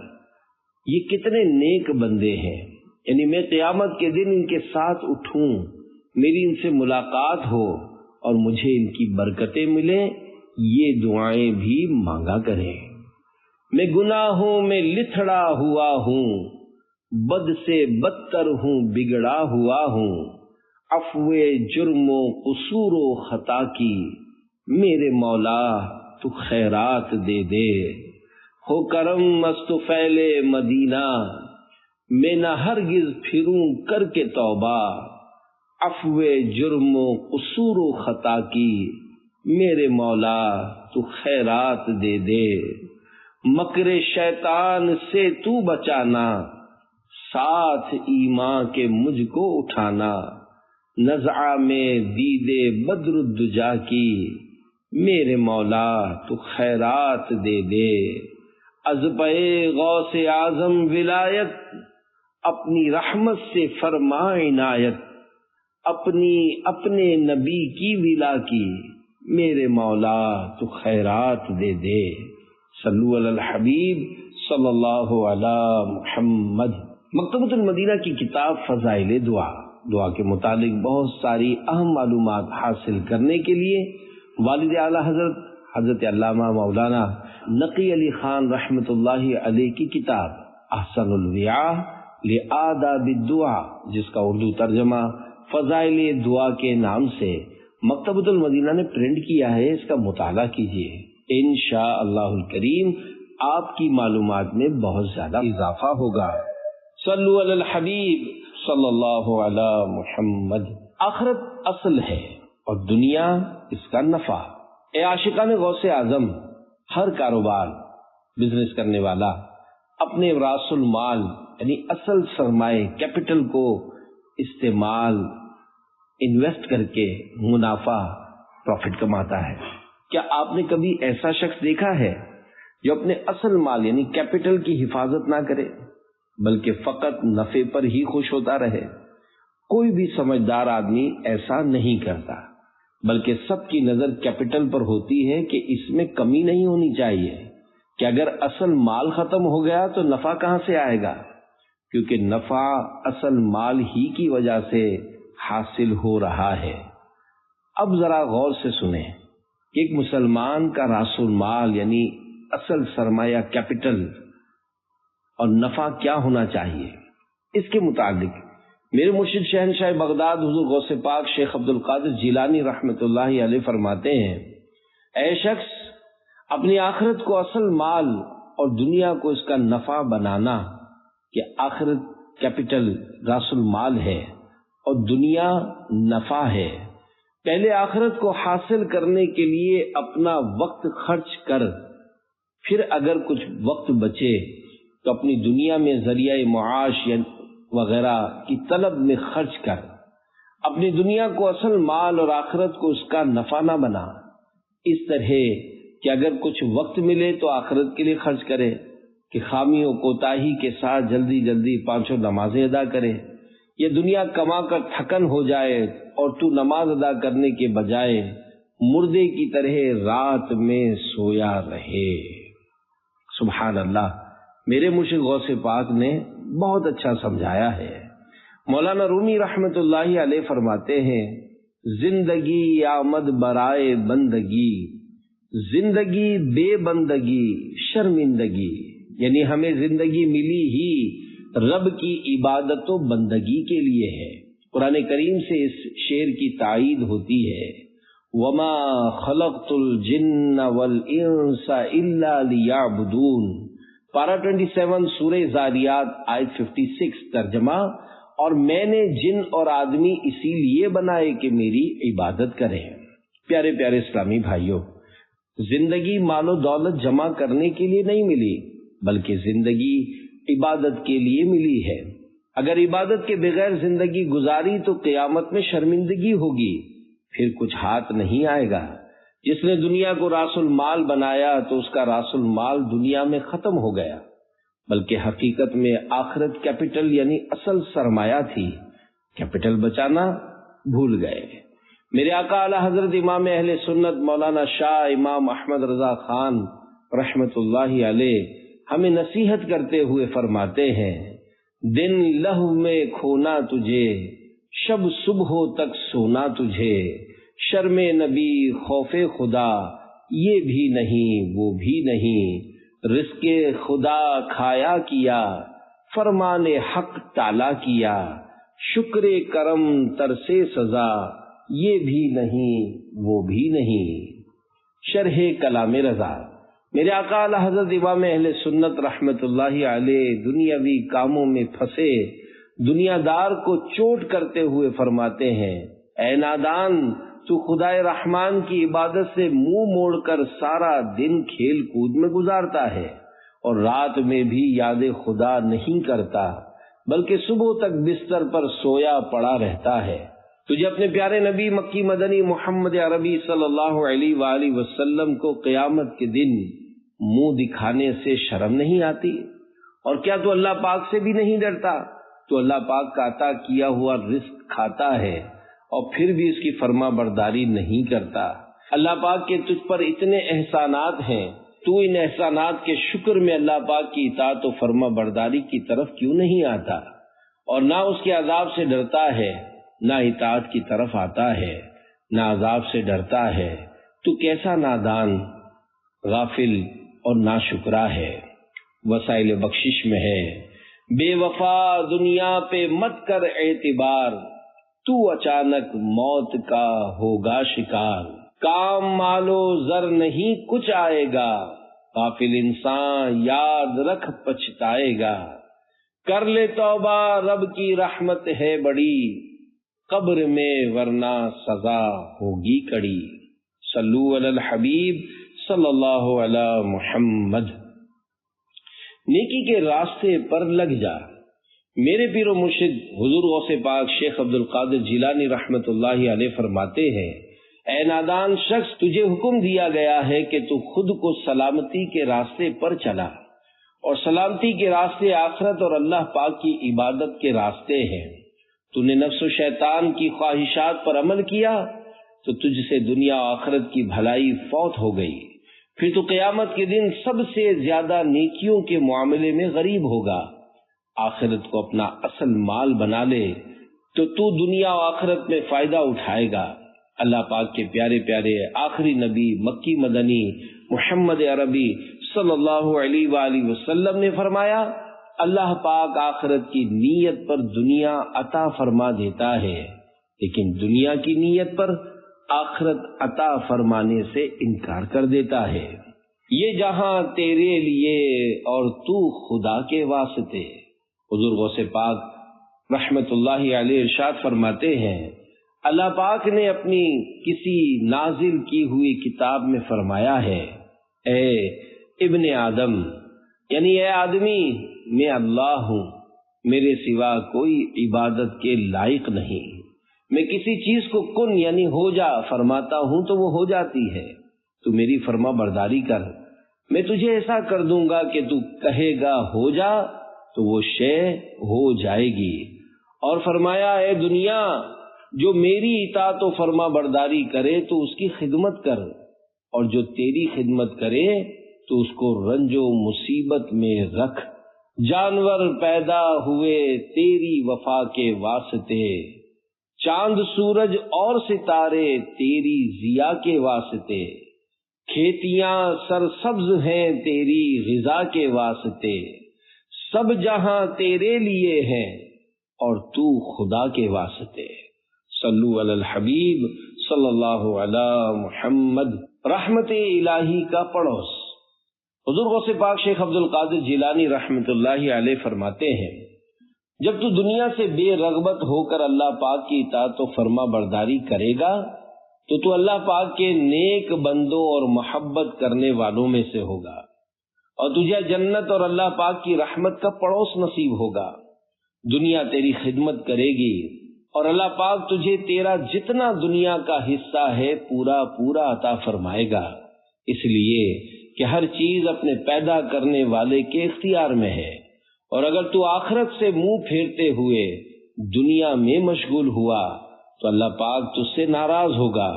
یہ کتنے نیک بندے ہیں، یعنی میں قیامت کے دن ان کے ساتھ اٹھوں، میری ان سے ملاقات ہو اور مجھے ان کی برکتیں ملیں، یہ دعائیں بھی مانگا کریں۔ میں گناہوں میں لتھڑا ہوا ہوں، بد سے بدتر ہوں بگڑا ہوا ہوں، عفو جرم و قصور و خطا کی میرے مولا تو خیرات دے دے۔ ہو کرم مست فیل مدینہ، میں نہ ہرگز پھروں کر کے توبہ، عفو جرم و قصور و خطا کی میرے مولا تو خیرات دے دے۔ مکر شیطان سے تو بچانا، ساتھ ایمان کے مجھ کو اٹھانا، نزعہ میں دیدے بدر الدجا کی میرے مولا تو خیرات دے دے۔ از پہ غوث اعظم ولایت، اپنی رحمت سے فرما عنایت، اپنے نبی کی ولا کی میرے مولا تو خیرات دے دے۔ صلو علی الحبیب صلی اللہ علی محمد۔ مکتبۃ المدینہ کی کتاب فضائل دعا کے متعلق بہت ساری اہم معلومات حاصل کرنے کے لیے والد اعلیٰ حضرت علامہ مولانا نقی علی خان رحمۃ اللہ علیہ کی کتاب احسن الویاہ لآداب الدعا، جس کا اردو ترجمہ فضائل دعا کے نام سے مکتبۃ المدینہ نے پرنٹ کیا ہے، اس کا مطالعہ کیجیے، انشاءاللہ الکریم آپ کی معلومات میں بہت زیادہ اضافہ ہوگا۔ صلو علی الحبیب صلی اللہ علی محمد۔ آخرت اصل ہے اور دنیا اس کا نفع۔ اے عاشقان غوث اعظم، ہر کاروبار، بزنس کرنے والا اپنے راس المال یعنی اصل سرمایہ کیپٹل کو استعمال انویسٹ کر کے منافع پروفٹ کماتا ہے۔ کیا آپ نے کبھی ایسا شخص دیکھا ہے جو اپنے اصل مال یعنی کیپٹل کی حفاظت نہ کرے بلکہ فقط نفع پر ہی خوش ہوتا رہے؟ کوئی بھی سمجھدار آدمی ایسا نہیں کرتا، بلکہ سب کی نظر کیپٹل پر ہوتی ہے کہ اس میں کمی نہیں ہونی چاہیے، کہ اگر اصل مال ختم ہو گیا تو نفع کہاں سے آئے گا، کیونکہ نفع اصل مال ہی کی وجہ سے حاصل ہو رہا ہے۔ اب ذرا غور سے سنیں کہ ایک مسلمان کا راس المال یعنی اصل سرمایہ کیپٹل اور نفع کیا ہونا چاہیے۔ اس کے متعلق میرے مرشد شہنشاہ بغداد حضور غوث پاک شیخ عبد القادر جیلانی رحمۃ اللہ علیہ فرماتے ہیں، اے شخص، اپنی آخرت کو اصل مال اور دنیا کو اس کا نفع بنانا، کہ آخرت کیپٹل راس المال ہے اور دنیا نفع ہے۔ پہلے آخرت کو حاصل کرنے کے لیے اپنا وقت خرچ کر، پھر اگر کچھ وقت بچے تو اپنی دنیا میں ذریعہ معاش وغیرہ کی طلب میں خرچ کر۔ اپنی دنیا کو اصل مال اور آخرت کو اس کا نفع نہ بنا، اس طرح کہ اگر کچھ وقت ملے تو آخرت کے لیے خرچ کرے، کہ خامی و کوتاہی کے ساتھ جلدی جلدی 5 نمازیں ادا کرے۔ یہ دنیا کما کر تھکن ہو جائے اور تو نماز ادا کرنے کے بجائے مردے کی طرح رات میں سویا رہے۔ سبحان اللہ، میرے مرشد غوث پاک نے بہت اچھا سمجھایا ہے۔ مولانا رومی رحمت اللہ علیہ فرماتے ہیں، زندگی آمد برائے بندگی، زندگی بے بندگی شرمندگی، یعنی ہمیں زندگی ملی ہی رب کی عبادت و بندگی کے لیے ہے۔ قرآن کریم سے اس شعر کی تائید ہوتی ہے، وَمَا خَلَقْتُ الْجِنَّ وَالْإِنسَ إِلَّا لِيَعْبُدُونَ، پارہ 27 سورہ زاریات آیت 56 ترجمہ، اور میں نے جن اور آدمی اسی لیے بنائے کہ میری عبادت کریں۔ پیارے پیارے اسلامی بھائیوں، زندگی مال و دولت جمع کرنے کے لیے نہیں ملی، بلکہ زندگی عبادت کے لیے ملی ہے۔ اگر عبادت کے بغیر زندگی گزاری تو قیامت میں شرمندگی ہوگی، پھر کچھ ہاتھ نہیں آئے گا۔ جس نے دنیا کو راس المال بنایا تو اس کا راس المال دنیا میں ختم ہو گیا، بلکہ حقیقت میں آخرت کیپٹل یعنی اصل سرمایہ تھی، کیپٹل بچانا بھول گئے۔ میرے آقا اعلی حضرت امام اہل سنت مولانا شاہ امام احمد رضا خان رحمت اللہ علیہ ہمیں نصیحت کرتے ہوئے فرماتے ہیں، دن لہو میں کھونا تجھے، شب صبح تک سونا تجھے، شرم نبی خوف خدا یہ بھی نہیں وہ بھی نہیں، رزق خدا کھایا کیا، فرمان حق ٹالا کیا، شکر کرم ترسے سزا، یہ بھی نہیں وہ بھی نہیں۔ شرح کلام رضا۔ میرے آقا اعلی حضرت امام اہل سنت رحمت اللہ علیہ دنیاوی کاموں میں پھنسے دنیا دار کو چوٹ کرتے ہوئے فرماتے ہیں، اے نادان، تو خدائے رحمان کی عبادت سے منہ موڑ کر سارا دن کھیل کود میں گزارتا ہے اور رات میں بھی یاد خدا نہیں کرتا، بلکہ صبح تک بستر پر سویا پڑا رہتا ہے۔ تجھے اپنے پیارے نبی مکی مدنی محمد عربی صلی اللہ علیہ وآلہ وسلم کو قیامت کے دن منہ دکھانے سے شرم نہیں آتی؟ اور کیا تو اللہ پاک سے بھی نہیں ڈرتا؟ تو اللہ پاک کا عطا کیا ہوا رزق کھاتا ہے اور پھر بھی اس کی فرما برداری نہیں کرتا۔ اللہ پاک کے تجھ پر اتنے احسانات ہیں، تو ان احسانات کے شکر میں اللہ پاک کی اطاعت و فرما برداری کی طرف کیوں نہیں آتا، اور نہ اس کے عذاب سے ڈرتا ہے، نہ اطاعت کی طرف آتا ہے، نہ عذاب سے ڈرتا ہے؟ تو کیسا نادان، غافل اور ناشکرا ہے۔ وسائل بخشش میں ہے، بے وفا دنیا پہ مت کر اعتبار، تو اچانک موت کا ہوگا شکار، کام مالو زر نہیں کچھ آئے گا، غافل انسان یاد رکھ پچھتائے گا، کر لے توبہ رب کی رحمت ہے بڑی، قبر میں ورنہ سزا ہوگی کڑی۔ صلو علی الحبیب صلی اللہ علی محمد۔ نیکی کے راستے پر لگ جا۔ میرے پیر و مرشد حضور غوث پاک شیخ عبد القادر جیلانی رحمت اللہ علیہ فرماتے ہیں، اے نادان شخص، تجھے حکم دیا گیا ہے کہ تو خود کو سلامتی کے راستے پر چلا، اور سلامتی کے راستے آخرت اور اللہ پاک کی عبادت کے راستے ہیں۔ تو نے نفس و شیطان کی خواہشات پر عمل کیا تو تجھ سے دنیا و آخرت کی بھلائی فوت ہو گئی، پھر تو قیامت کے دن سب سے زیادہ نیکیوں کے معاملے میں غریب ہوگا۔ آخرت کو اپنا اصل مال بنا لے تو دنیا و آخرت میں فائدہ اٹھائے گا۔ اللہ پاک کے پیارے پیارے آخری نبی مکی مدنی محمد عربی صلی اللہ علیہ وآلہ وسلم نے فرمایا، اللہ پاک آخرت کی نیت پر دنیا عطا فرما دیتا ہے، لیکن دنیا کی نیت پر آخرت عطا فرمانے سے انکار کر دیتا ہے۔ یہ جہاں تیرے لیے اور تو خدا کے واسطے۔ حضور غوث پاک رحمت اللہ علیہ ارشاد فرماتے ہیں، اللہ پاک نے اپنی کسی نازل کی ہوئی کتاب میں فرمایا ہے، اے ابن آدم، یعنی اے آدمی، میں اللہ ہوں، میرے سوا کوئی عبادت کے لائق نہیں۔ میں کسی چیز کو کن یعنی ہو جا فرماتا ہوں تو وہ ہو جاتی ہے، تو میری فرما برداری کر، میں تجھے ایسا کر دوں گا کہ تو کہے گا ہو جا تو وہ شے ہو جائے گی۔ اور فرمایا، اے دنیا، جو میری اطاعت و فرما برداری کرے تو اس کی خدمت کر، اور جو تیری خدمت کرے تو اس کو رنج و مصیبت میں رکھ۔ جانور پیدا ہوئے تیری وفا کے واسطے، چاند سورج اور ستارے تیری ضیا کے واسطے، کھیتیاں سرسبز ہیں تیری غذا کے واسطے، سب جہاں تیرے لیے ہیں اور تو خدا کے واسطے۔ صلو علی الحبیب صلی اللہ علی محمد۔ رحمت الہی کا پڑوس۔ حضور غوث پاک شیخ عبد القادر جیلانی رحمت اللہ علیہ فرماتے ہیں، جب تو دنیا سے بے رغبت ہو کر اللہ پاک کی اطاعت و فرما برداری کرے گا تو اللہ پاک کے نیک بندوں اور محبت کرنے والوں میں سے ہوگا، اور تجھے جنت اور اللہ پاک کی رحمت کا پڑوس نصیب ہوگا۔ دنیا تیری خدمت کرے گی اور اللہ پاک تجھے تیرا جتنا دنیا کا حصہ ہے پورا پورا عطا فرمائے گا، اس لیے کہ ہر چیز اپنے پیدا کرنے والے کے اختیار میں ہے، اور اگر تو آخرت سے منہ پھیرتے ہوئے دنیا میں مشغول ہوا تو اللہ پاک تجھ سے ناراض ہوگا،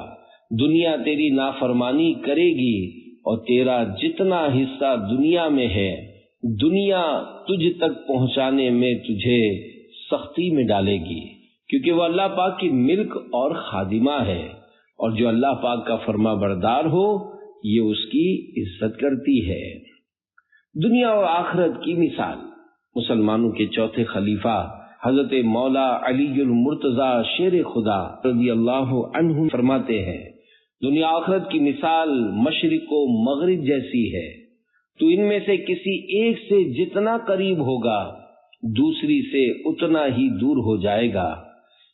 دنیا تیری نافرمانی کرے گی اور تیرا جتنا حصہ دنیا میں ہے دنیا تجھ تک پہنچانے میں تجھے سختی میں ڈالے گی، کیونکہ وہ اللہ پاک کی ملک اور خادمہ ہے، اور جو اللہ پاک کا فرما بردار ہو یہ اس کی عزت کرتی ہے۔ دنیا اور آخرت کی مثال، مسلمانوں کے چوتھے خلیفہ حضرت مولا علی المرتضی شیر خدا رضی اللہ عنہ فرماتے ہیں، دنیا آخرت کی مثال مشرق و مغرب جیسی ہے، تو ان میں سے کسی ایک سے جتنا قریب ہوگا دوسری سے اتنا ہی دور ہو جائے گا،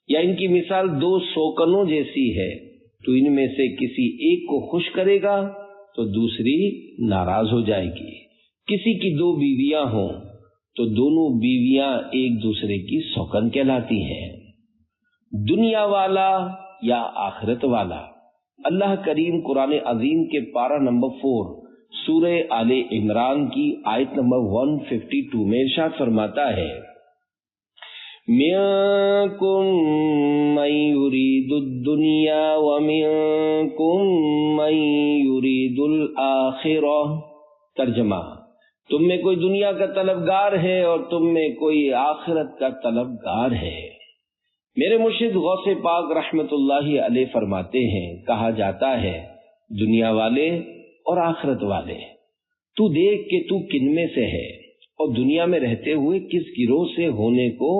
یا ان کی مثال دو سوکنوں جیسی ہے، تو ان میں سے کسی ایک کو خوش کرے گا تو دوسری ناراض ہو جائے گی۔ کسی کی دو بیویاں ہوں تو دونوں بیویاں ایک دوسرے کی سوکن کہلاتی ہیں۔ دنیا والا یا آخرت والا، اللہ کریم قرآن عظیم کے پارہ نمبر 4 سورہ آل عمران کی آیت نمبر 152 میں ارشاد فرماتا ہے، مِنْكُمْ مَنْ يُرِيدُ الدُّنْيَا وَمِنْكُمْ مَنْ يُرِيدُ الْآخِرَةَ۔ ترجمہ، تم میں کوئی دنیا کا طلبگار ہے اور تم میں کوئی آخرت کا طلبگار ہے۔ میرے مرشد غوث پاک رحمت اللہ علیہ فرماتے ہیں، کہا جاتا ہے دنیا والے اور آخرت والے، تو دیکھ کہ تو کن میں سے ہے اور دنیا میں رہتے ہوئے کس گروہ سے ہونے کو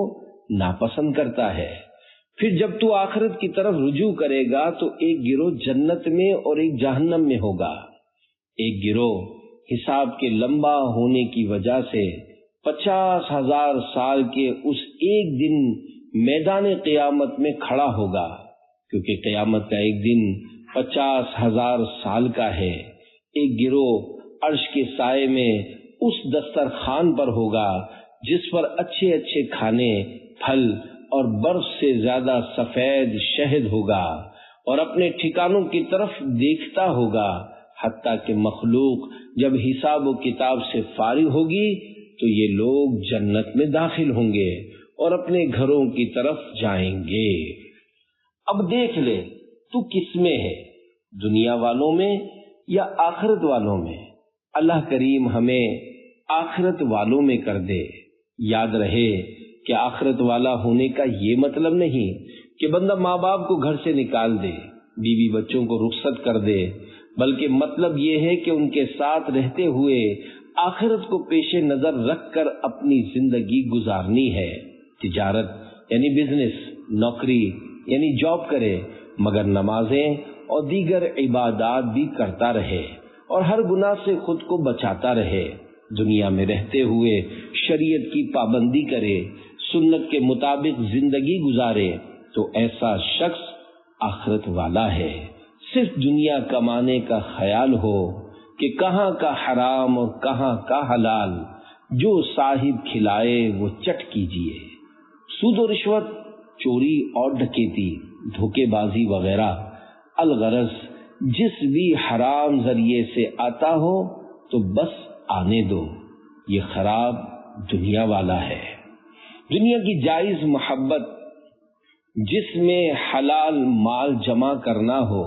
ناپسند کرتا ہے۔ پھر جب تو آخرت کی طرف رجوع کرے گا تو ایک گروہ جنت میں اور ایک جہنم میں ہوگا۔ ایک گروہ حساب کے لمبا ہونے کی وجہ سے 50,000 سال کے اس ایک دن میدان قیامت میں کھڑا ہوگا، کیونکہ قیامت کا ایک دن 50,000 سال کا ہے۔ ایک گروہ عرش کے سائے میں اس دسترخوان پر ہوگا جس پر اچھے اچھے کھانے، پھل اور برف سے زیادہ سفید شہد ہوگا، اور اپنے ٹھکانوں کی طرف دیکھتا ہوگا، حتیٰ کہ مخلوق جب حساب و کتاب سے فارغ ہوگی تو یہ لوگ جنت میں داخل ہوں گے اور اپنے گھروں کی طرف جائیں گے۔ اب دیکھ لے تو کس میں ہے، دنیا والوں میں یا آخرت والوں میں؟ اللہ کریم ہمیں آخرت والوں میں کر دے۔ یاد رہے کہ آخرت والا ہونے کا یہ مطلب نہیں کہ بندہ ماں باپ کو گھر سے نکال دے، بیوی بچوں کو رخصت کر دے، بلکہ مطلب یہ ہے کہ ان کے ساتھ رہتے ہوئے آخرت کو پیش نظر رکھ کر اپنی زندگی گزارنی ہے۔ تجارت یعنی بزنس، نوکری یعنی جاب کرے، مگر نمازیں اور دیگر عبادات بھی کرتا رہے اور ہر گناہ سے خود کو بچاتا رہے۔ دنیا میں رہتے ہوئے شریعت کی پابندی کرے، سنت کے مطابق زندگی گزارے، تو ایسا شخص آخرت والا ہے۔ صرف دنیا کمانے کا خیال ہو کہ کہاں کا حرام اور کہاں کا حلال، جو صاحب کھلائے وہ چٹ کیجیے۔ سود و رشوت، چوری اور ڈکیتی، دھوکے بازی وغیرہ، الغرض جس بھی حرام ذریعے سے آتا ہو تو بس آنے دو، یہ خراب دنیا والا ہے۔ دنیا کی جائز محبت جس میں حلال مال جمع کرنا ہو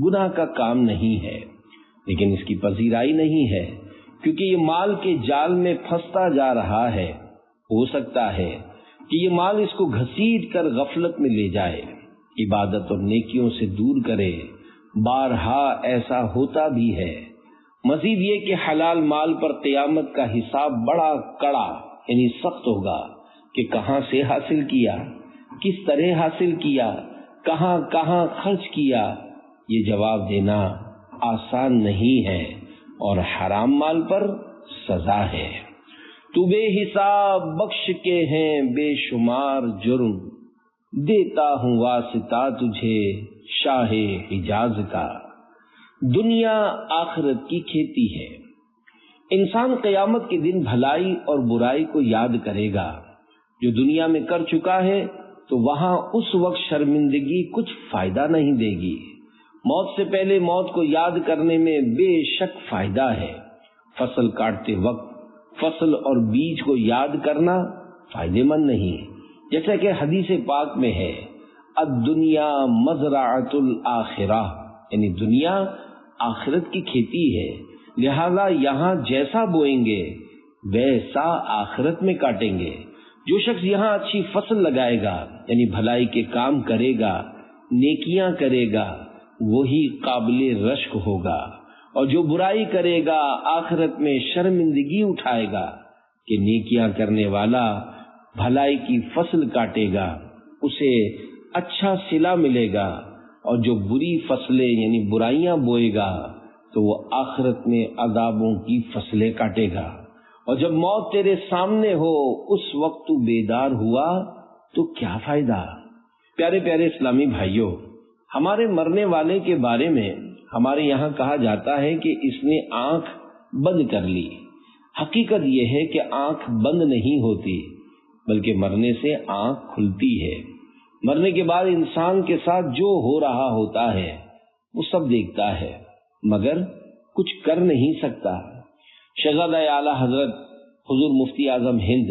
گناہ کا کام نہیں ہے، لیکن اس کی پذیرائی نہیں ہے، کیونکہ یہ مال کے جال میں پھنستا جا رہا ہے۔ ہو سکتا ہے کہ یہ مال اس کو گھسیٹ کر غفلت میں لے جائے، عبادت اور نیکیوں سے دور کرے۔ بارہا ایسا ہوتا بھی ہے۔ مزید یہ کہ حلال مال پر قیامت کا حساب بڑا کڑا یعنی سخت ہوگا کہ کہاں سے حاصل کیا، کس طرح حاصل کیا، کہاں کہاں خرچ کیا، یہ جواب دینا آسان نہیں ہے، اور حرام مال پر سزا ہے۔ تو بے حساب بخش کے ہیں بے شمار جرم، دیتا ہوں واسطہ تجھے شاہ حجاز کا۔ دنیا آخرت کی کھیتی ہے۔ انسان قیامت کے دن بھلائی اور برائی کو یاد کرے گا۔ جو دنیا میں کر چکا ہے تو وہاں اس وقت شرمندگی کچھ فائدہ نہیں دے گی۔ موت سے پہلے موت کو یاد کرنے میں بے شک فائدہ ہے۔ فصل کاٹتے وقت فصل اور بیج کو یاد کرنا فائدہ مند نہیں، جیسا کہ حدیث پاک میں ہے، الدنیا مزرعۃ الآخرہ، یعنی دنیا آخرت کی کھیتی ہے، لہذا یہاں جیسا بوئیں گے ویسا آخرت میں کاٹیں گے۔ جو شخص یہاں اچھی فصل لگائے گا یعنی بھلائی کے کام کرے گا، نیکیاں کرے گا، وہی قابل رشک ہوگا، اور جو برائی کرے گا آخرت میں شرمندگی اٹھائے گا کہ نیکیاں کرنے والا بھلائی کی فصل کاٹے گا، اسے اچھا صلہ ملے گا، اور جو بری فصلیں یعنی برائیاں بوئے گا تو وہ آخرت میں عذابوں کی فصلیں کاٹے گا۔ اور جب موت تیرے سامنے ہو اس وقت تو بیدار ہوا تو کیا فائدہ؟ پیارے پیارے اسلامی بھائیوں، ہمارے مرنے والے کے بارے میں ہمارے یہاں کہا جاتا ہے کہ اس نے آنکھ بند کر لی۔ حقیقت یہ ہے کہ آنکھ بند نہیں ہوتی بلکہ مرنے سے آنکھ کھلتی ہے۔ مرنے کے بعد انسان کے ساتھ جو ہو رہا ہوتا ہے وہ سب دیکھتا ہے مگر کچھ کر نہیں سکتا۔ شہزادہ اعلیٰ حضرت حضور مفتی اعظم ہند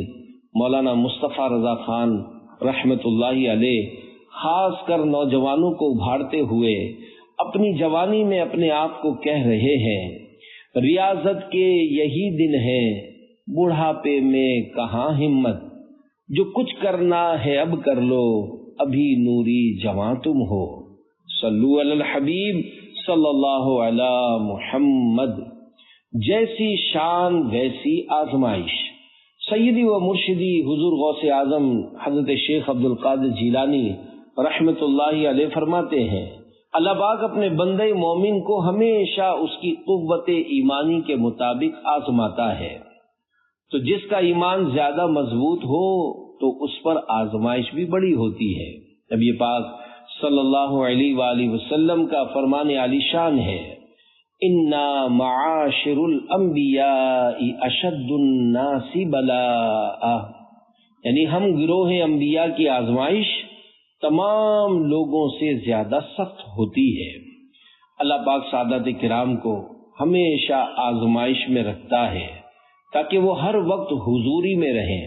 مولانا مصطفیٰ رضا خان رحمت اللہ علیہ خاص کر نوجوانوں کو ابھارتے ہوئے اپنی جوانی میں اپنے آپ کو کہہ رہے ہیں، ریاضت کے یہی دن ہے، بڑھاپے میں کہاں ہمت، جو کچھ کرنا ہے اب کر لو، ابھی نوری جواں تم ہو۔ صلو علی الحبیب صلی اللہ علی محمد۔ جیسی شان ویسی آزمائش۔ سیدی و مرشدی حضور غوث اعظم حضرت شیخ عبد القادر جیلانی رحمت اللہ علیہ فرماتے ہیں، اللہ پاک اپنے بندے مومن کو ہمیشہ اس کی قوت ایمانی کے مطابق آزماتا ہے، تو جس کا ایمان زیادہ مضبوط ہو تو اس پر آزمائش بھی بڑی ہوتی ہے۔ نبی پاک صلی اللہ علیہ وآلہ وسلم کا فرمان عالی شان ہے، اِنَّا مَعَاشِرُ الْأَنْبِيَاءِ أَشَدُّ النَّاسِ بَلَاءً، یعنی ہم گروہ انبیاء کی آزمائش تمام لوگوں سے زیادہ سخت ہوتی ہے۔ اللہ پاک سعادت کرام کو ہمیشہ آزمائش میں رکھتا ہے تاکہ وہ ہر وقت حضوری میں رہیں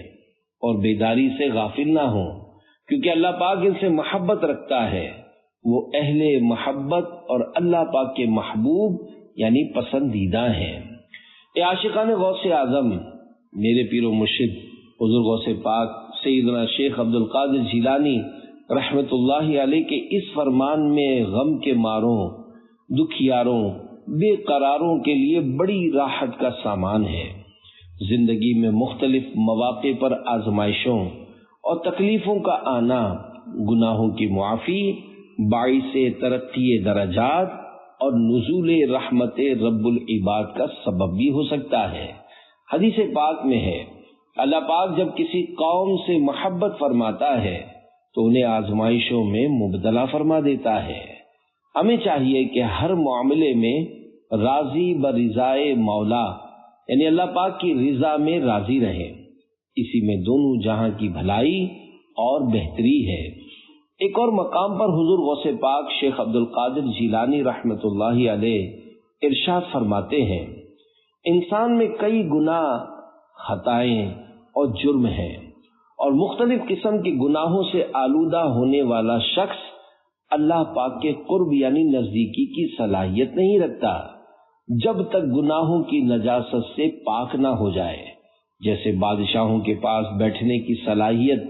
اور بیداری سے غافل نہ ہوں، کیونکہ اللہ پاک ان سے محبت رکھتا ہے۔ وہ اہل محبت اور اللہ پاک کے محبوب یعنی پسندیدہ ہیں۔ اے عاشقان غوث اعظم، میرے پیر و مرشد حضور غوث پاک سیدنا شیخ عبد القادر جیلانی رحمت اللہ علیہ کے اس فرمان میں غم کے ماروں، دکھیاروں، بے قراروں کے لیے بڑی راحت کا سامان ہے۔ زندگی میں مختلف مواقع پر آزمائشوں اور تکلیفوں کا آنا گناہوں کی معافی، باعث ترقی درجات اور نزول رحمت رب العباد کا سبب بھی ہو سکتا ہے۔ حدیث پاک میں ہے، اللہ پاک جب کسی قوم سے محبت فرماتا ہے تو انہیں آزمائشوں میں مبتلا فرما دیتا ہے۔ ہمیں چاہیے کہ ہر معاملے میں راضی برضائے مولا یعنی اللہ پاک کی رضا میں راضی رہے، اسی میں دونوں جہاں کی بھلائی اور بہتری ہے۔ ایک اور مقام پر حضور غوث پاک شیخ عبد القادر جیلانی رحمت اللہ علیہ ارشاد فرماتے ہیں، انسان میں کئی گناہ، خطائیں اور جرم ہیں، اور مختلف قسم کے گناہوں سے آلودہ ہونے والا شخص اللہ پاک کے قرب یعنی نزدیکی کی صلاحیت نہیں رکھتا جب تک گناہوں کی نجاست سے پاک نہ ہو جائے۔ جیسے بادشاہوں کے پاس بیٹھنے کی صلاحیت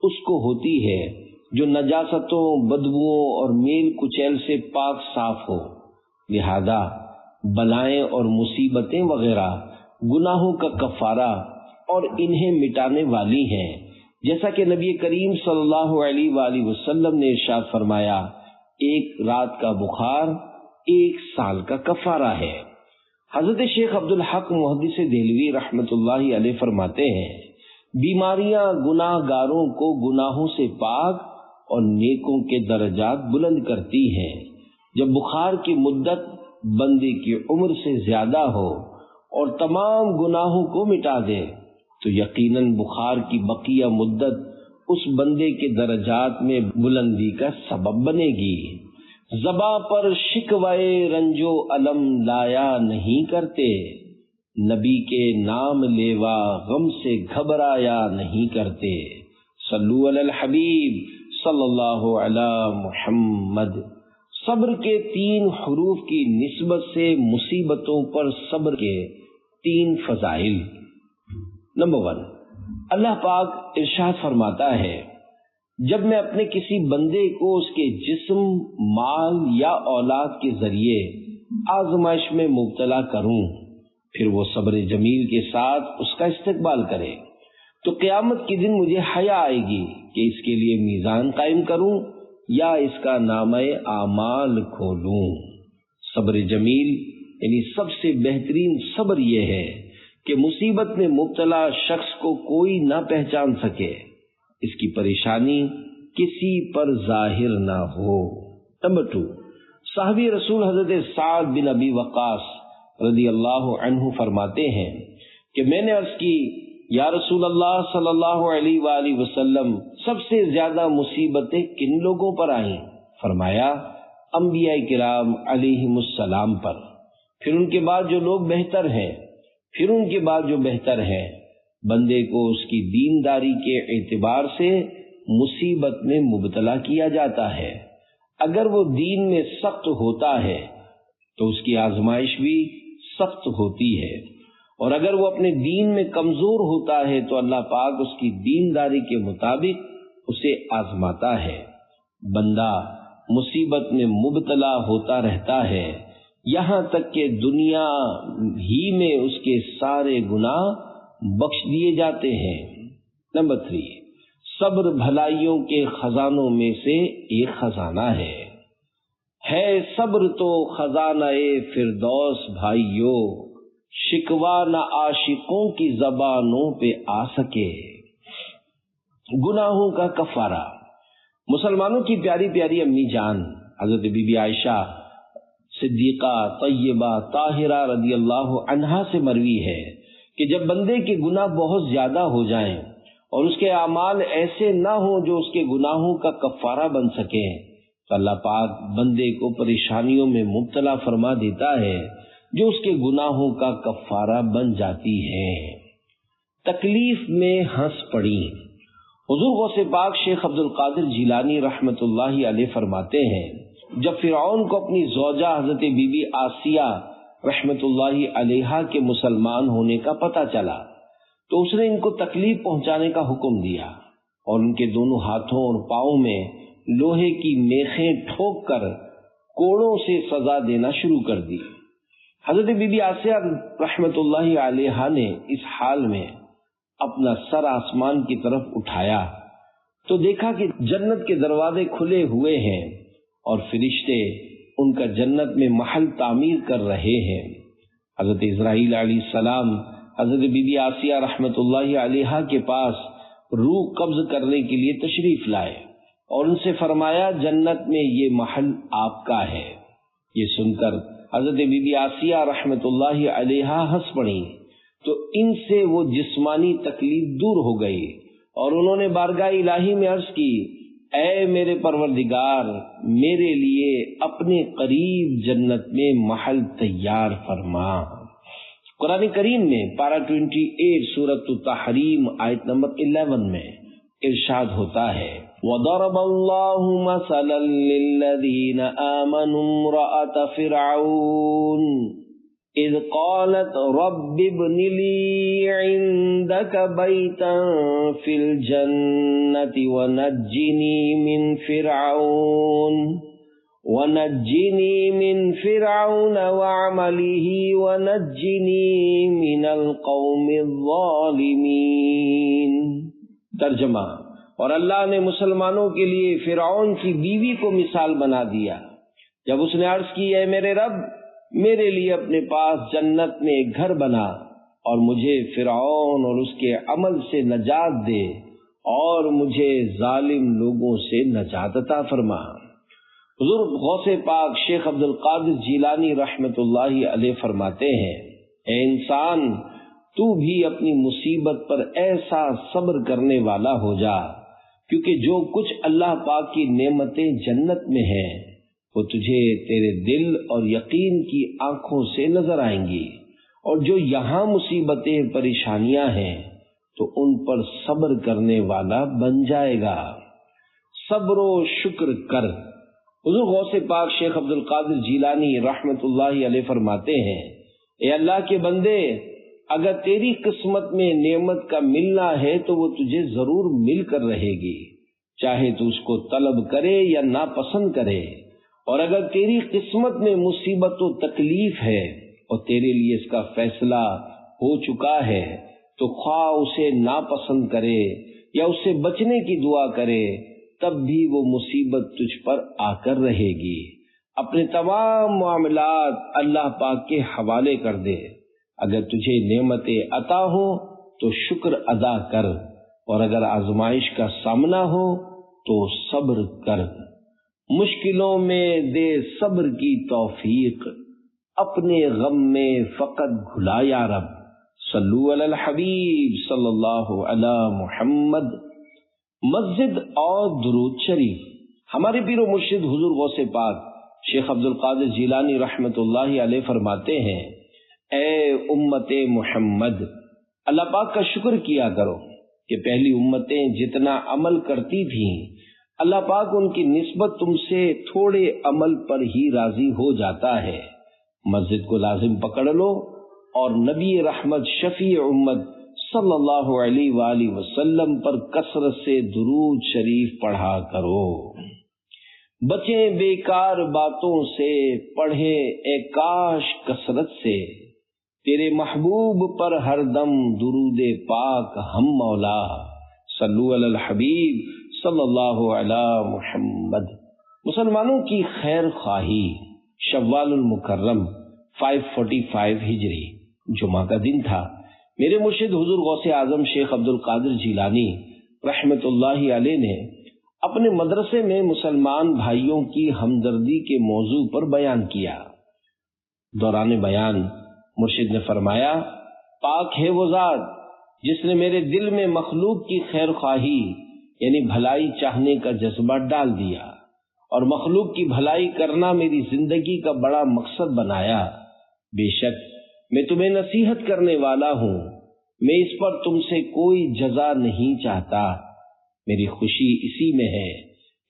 اس کو ہوتی ہے جو نجاستوں، بدبوؤں اور میل کچیل سے پاک صاف ہو، لہذا بلائیں اور مصیبتیں وغیرہ گناہوں کا کفارہ اور انہیں مٹانے والی ہیں، جیسا کہ نبی کریم صلی اللہ علیہ وآلہ وسلم نے ارشاد فرمایا، ایک رات کا بخار 1 سال کا کفارہ ہے۔ حضرت شیخ عبد الحق محدث دہلوی رحمت اللہ علیہ فرماتے ہیں، بیماریاں گناہ گاروں کو گناہوں سے پاک اور نیکوں کے درجات بلند کرتی ہیں۔ جب بخار کی مدت بندے کی عمر سے زیادہ ہو اور تمام گناہوں کو مٹا دے تو یقیناً بخار کی بقیہ مدت اس بندے کے درجات میں بلندی کا سبب بنے گی۔ زباں پر شکوائے رنج و علم لایا نہیں کرتے، نبی کے نام لیوا غم سے گھبرایا نہیں کرتے۔ صلو علی الحبیب صلی اللہ علی محمد۔ صبر کے 3 حروف کی نسبت سے مصیبتوں پر صبر کے 3 فضائل۔ نمبر 1، اللہ پاک ارشاد فرماتا ہے، جب میں اپنے کسی بندے کو اس کے جسم، مال یا اولاد کے ذریعے آزمائش میں مبتلا کروں، پھر وہ صبر جمیل کے ساتھ اس کا استقبال کرے تو قیامت کے دن مجھے حیا آئے گی کہ اس کے لیے میزان قائم کروں یا اس کا نامہ اعمال کھولوں۔ صبر جمیل یعنی سب سے بہترین صبر یہ ہے کہ مصیبت میں مبتلا شخص کو کوئی نہ پہچان سکے، اس کی پریشانی کسی پر ظاہر نہ ہو۔ نمبر 2، صحابی رسول حضرت سعد بن ابی وقاص رضی اللہ عنہ فرماتے ہیں کہ میں نے عرض کی، یا رسول اللہ صلی اللہ علیہ وآلہ وسلم، سب سے زیادہ مصیبتیں کن لوگوں پر آئیں؟ فرمایا، انبیاء کرام علیہم السلام پر، پھر ان کے بعد جو لوگ بہتر ہیں، پھر ان کے بعد جو بہتر ہیں۔ بندے کو اس کی دینداری کے اعتبار سے مصیبت میں مبتلا کیا جاتا ہے۔ اگر وہ دین میں سخت ہوتا ہے تو اس کی آزمائش بھی سخت ہوتی ہے، اور اگر وہ اپنے دین میں کمزور ہوتا ہے تو اللہ پاک اس کی دینداری کے مطابق اسے آزماتا ہے۔ بندہ مصیبت میں مبتلا ہوتا رہتا ہے یہاں تک کہ دنیا ہی میں اس کے سارے گناہ بخش دیے جاتے ہیں۔ نمبر 3، صبر بھلائیوں کے خزانوں میں سے ایک خزانہ ہے صبر تو خزانہ فردوس بھائیو، شکوہ نہ عاشقوں کی زبانوں پہ آ سکے۔ گناہوں کا کفارہ۔ مسلمانوں کی پیاری پیاری امی جان حضرت بی بی عائشہ صدیقہ طیبہ طاہرہ رضی اللہ عنہا سے مروی ہے کہ جب بندے کے گناہ بہت زیادہ ہو جائیں اور اس کے اعمال ایسے نہ ہوں جو اس کے گناہوں کا کفارہ بن سکیں تو اللہ پاک بندے کو پریشانیوں میں مبتلا فرما دیتا ہے جو اس کے گناہوں کا کفارہ بن جاتی ہے۔ تکلیف میں ہنس پڑی۔ حضور غوث پاک شیخ عبد القادر جیلانی رحمت اللہ علیہ فرماتے ہیں، جب فرعون کو اپنی زوجہ حضرت بی بی آسیہ رحمت اللہ علیہا کے مسلمان ہونے کا پتہ چلا تو اس نے ان کو تکلیف پہنچانے کا حکم دیا اور ان کے دونوں ہاتھوں اور پاؤں میں لوہے کی میخیں ٹھوک کر کوڑوں سے سزا دینا شروع کر دی۔ حضرت بی بی آسیہ رحمت اللہ علیہا نے اس حال میں اپنا سر آسمان کی طرف اٹھایا تو دیکھا کہ جنت کے دروازے کھلے ہوئے ہیں اور فرشتے ان کا جنت میں محل تعمیر کر رہے ہیں۔ حضرت اسرائیل علیہ السلام حضرت بی بی آسیہ رحمت اللہ علیہا کے پاس روح قبض کرنے کے لیے تشریف لائے اور ان سے فرمایا، جنت میں یہ محل آپ کا ہے۔ یہ سن کر حضرت بی بی آسیہ رحمت اللہ علیہا ہنس پڑی تو ان سے وہ جسمانی تکلیف دور ہو گئی اور انہوں نے بارگاہ الہی میں عرض کی، اے میرے پروردگار، میرے لیے اپنے قریب جنت میں محل تیار فرما۔ قرآن کریم میں پارہ 28 سورۃ التحریم آیت نمبر 11 میں ارشاد ہوتا ہے، وَضَرَبَ اللَّهُ مَثَلًا لِّلَّذِينَ آمَنُوا امْرَأَتَ فِرْعَوْنَ إِذْ قَالَتْ رَبِّ ابْنِ لِي عِندَكَ بَيْتًا فِي الْجَنَّةِ وَنَجِّنِي مِنْ فِرْعَوْنَ وَعَمَلِهِ وَنَجِّنِي مِنَ الْقَوْمِ الظَّالِمِينَ۔ ترجمہ، اور اللہ نے مسلمانوں کے لیے فرعون کی بیوی کو مثال بنا دیا جب اس نے عرض کی، اے میرے رب، میرے لیے اپنے پاس جنت میں ایک گھر بنا اور مجھے فرعون اور اس کے عمل سے نجات دے اور مجھے ظالم لوگوں سے نجات عطا فرما۔ حضور غوث پاک شیخ عبد القادر جیلانی رحمت اللہ علیہ فرماتے ہیں، اے انسان، تو بھی اپنی مصیبت پر ایسا صبر کرنے والا ہو جا، کیونکہ جو کچھ اللہ پاک کی نعمتیں جنت میں ہیں وہ تجھے تیرے دل اور یقین کی آنکھوں سے نظر آئیں گی، اور جو یہاں مصیبتیں پریشانیاں ہیں تو ان پر صبر کرنے والا بن جائے گا۔ صبر و شکر کر۔ حضور غوث پاک شیخ عبد القادر جیلانی رحمت اللہ علیہ فرماتے ہیں، اے اللہ کے بندے، اگر تیری قسمت میں نعمت کا ملنا ہے تو وہ تجھے ضرور مل کر رہے گی، چاہے تو اس کو طلب کرے یا ناپسند کرے، اور اگر تیری قسمت میں مصیبت و تکلیف ہے اور تیرے لیے اس کا فیصلہ ہو چکا ہے تو خواہ اسے ناپسند کرے یا اس سے بچنے کی دعا کرے، تب بھی وہ مصیبت تجھ پر آ کر رہے گی۔ اپنے تمام معاملات اللہ پاک کے حوالے کر دے۔ اگر تجھے نعمتیں عطا ہو تو شکر ادا کر، اور اگر آزمائش کا سامنا ہو تو صبر کر۔ مشکلوں میں دے صبر کی توفیق، اپنے غم میں فقط گھلا یا رب۔ صلو علی الحبیب صلی اللہ علی محمد۔ مسجد اور درود شریف۔ ہمارے پیر و مرشد حضور غوث پاک شیخ عبد القادر جیلانی رحمۃ اللہ علیہ فرماتے ہیں، اے امت محمد، اللہ پاک کا شکر کیا کرو کہ پہلی امتیں جتنا عمل کرتی تھیں، اللہ پاک ان کی نسبت تم سے تھوڑے عمل پر ہی راضی ہو جاتا ہے۔ مسجد کو لازم پکڑ لو اور نبی رحمت شفیع امت صلی اللہ علیہ وآلہ وسلم پر کثرت سے درود شریف پڑھا کرو۔ بچیں بیکار باتوں سے، پڑھیں اے کاش کثرت سے، تیرے محبوب پر ہر دم درود پاک ہم مولا۔ صلو علی الحبیب صلی اللہ علی محمد۔ مسلمانوں کی خیر خواہی، شوال المکرم 545 ہجری، جمعہ کا دن تھا۔ میرے مرشد حضور غوث اعظم شیخ عبد القادر جیلانی رحمت اللہ علیہ نے اپنے مدرسے میں مسلمان بھائیوں کی ہمدردی کے موضوع پر بیان کیا۔ دوران بیان مرشد نے فرمایا، پاک ہے وہ ذات جس نے میرے دل میں مخلوق کی خیر خواہی یعنی بھلائی چاہنے کا جذبہ ڈال دیا، اور مخلوق کی بھلائی کرنا میری زندگی کا بڑا مقصد بنایا۔ بے شک میں تمہیں نصیحت کرنے والا ہوں، میں اس پر تم سے کوئی جزا نہیں چاہتا۔ میری خوشی اسی میں ہے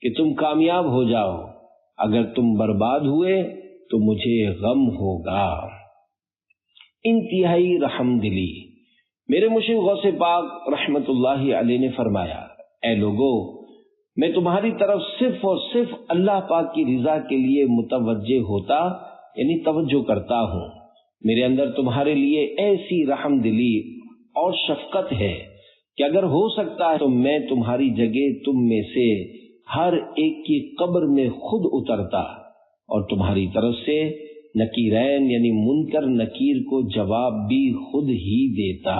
کہ تم کامیاب ہو جاؤ، اگر تم برباد ہوئے تو مجھے غم ہوگا۔ انتہائی رحم دلی۔ میرے مرشد غوث پاک رحمت اللہ علیہ نے فرمایا، اے لوگو، میں تمہاری طرف صرف اور صرف اللہ پاک کی رضا کے لیے متوجہ ہوتا یعنی توجہ کرتا ہوں۔ میرے اندر تمہارے لیے ایسی رحم دلی اور شفقت ہے کہ اگر ہو سکتا ہے تو میں تمہاری جگہ تم میں سے ہر ایک کی قبر میں خود اترتا اور تمہاری طرف سے نکیرین یعنی منکر نکیر کو جواب بھی خود ہی دیتا۔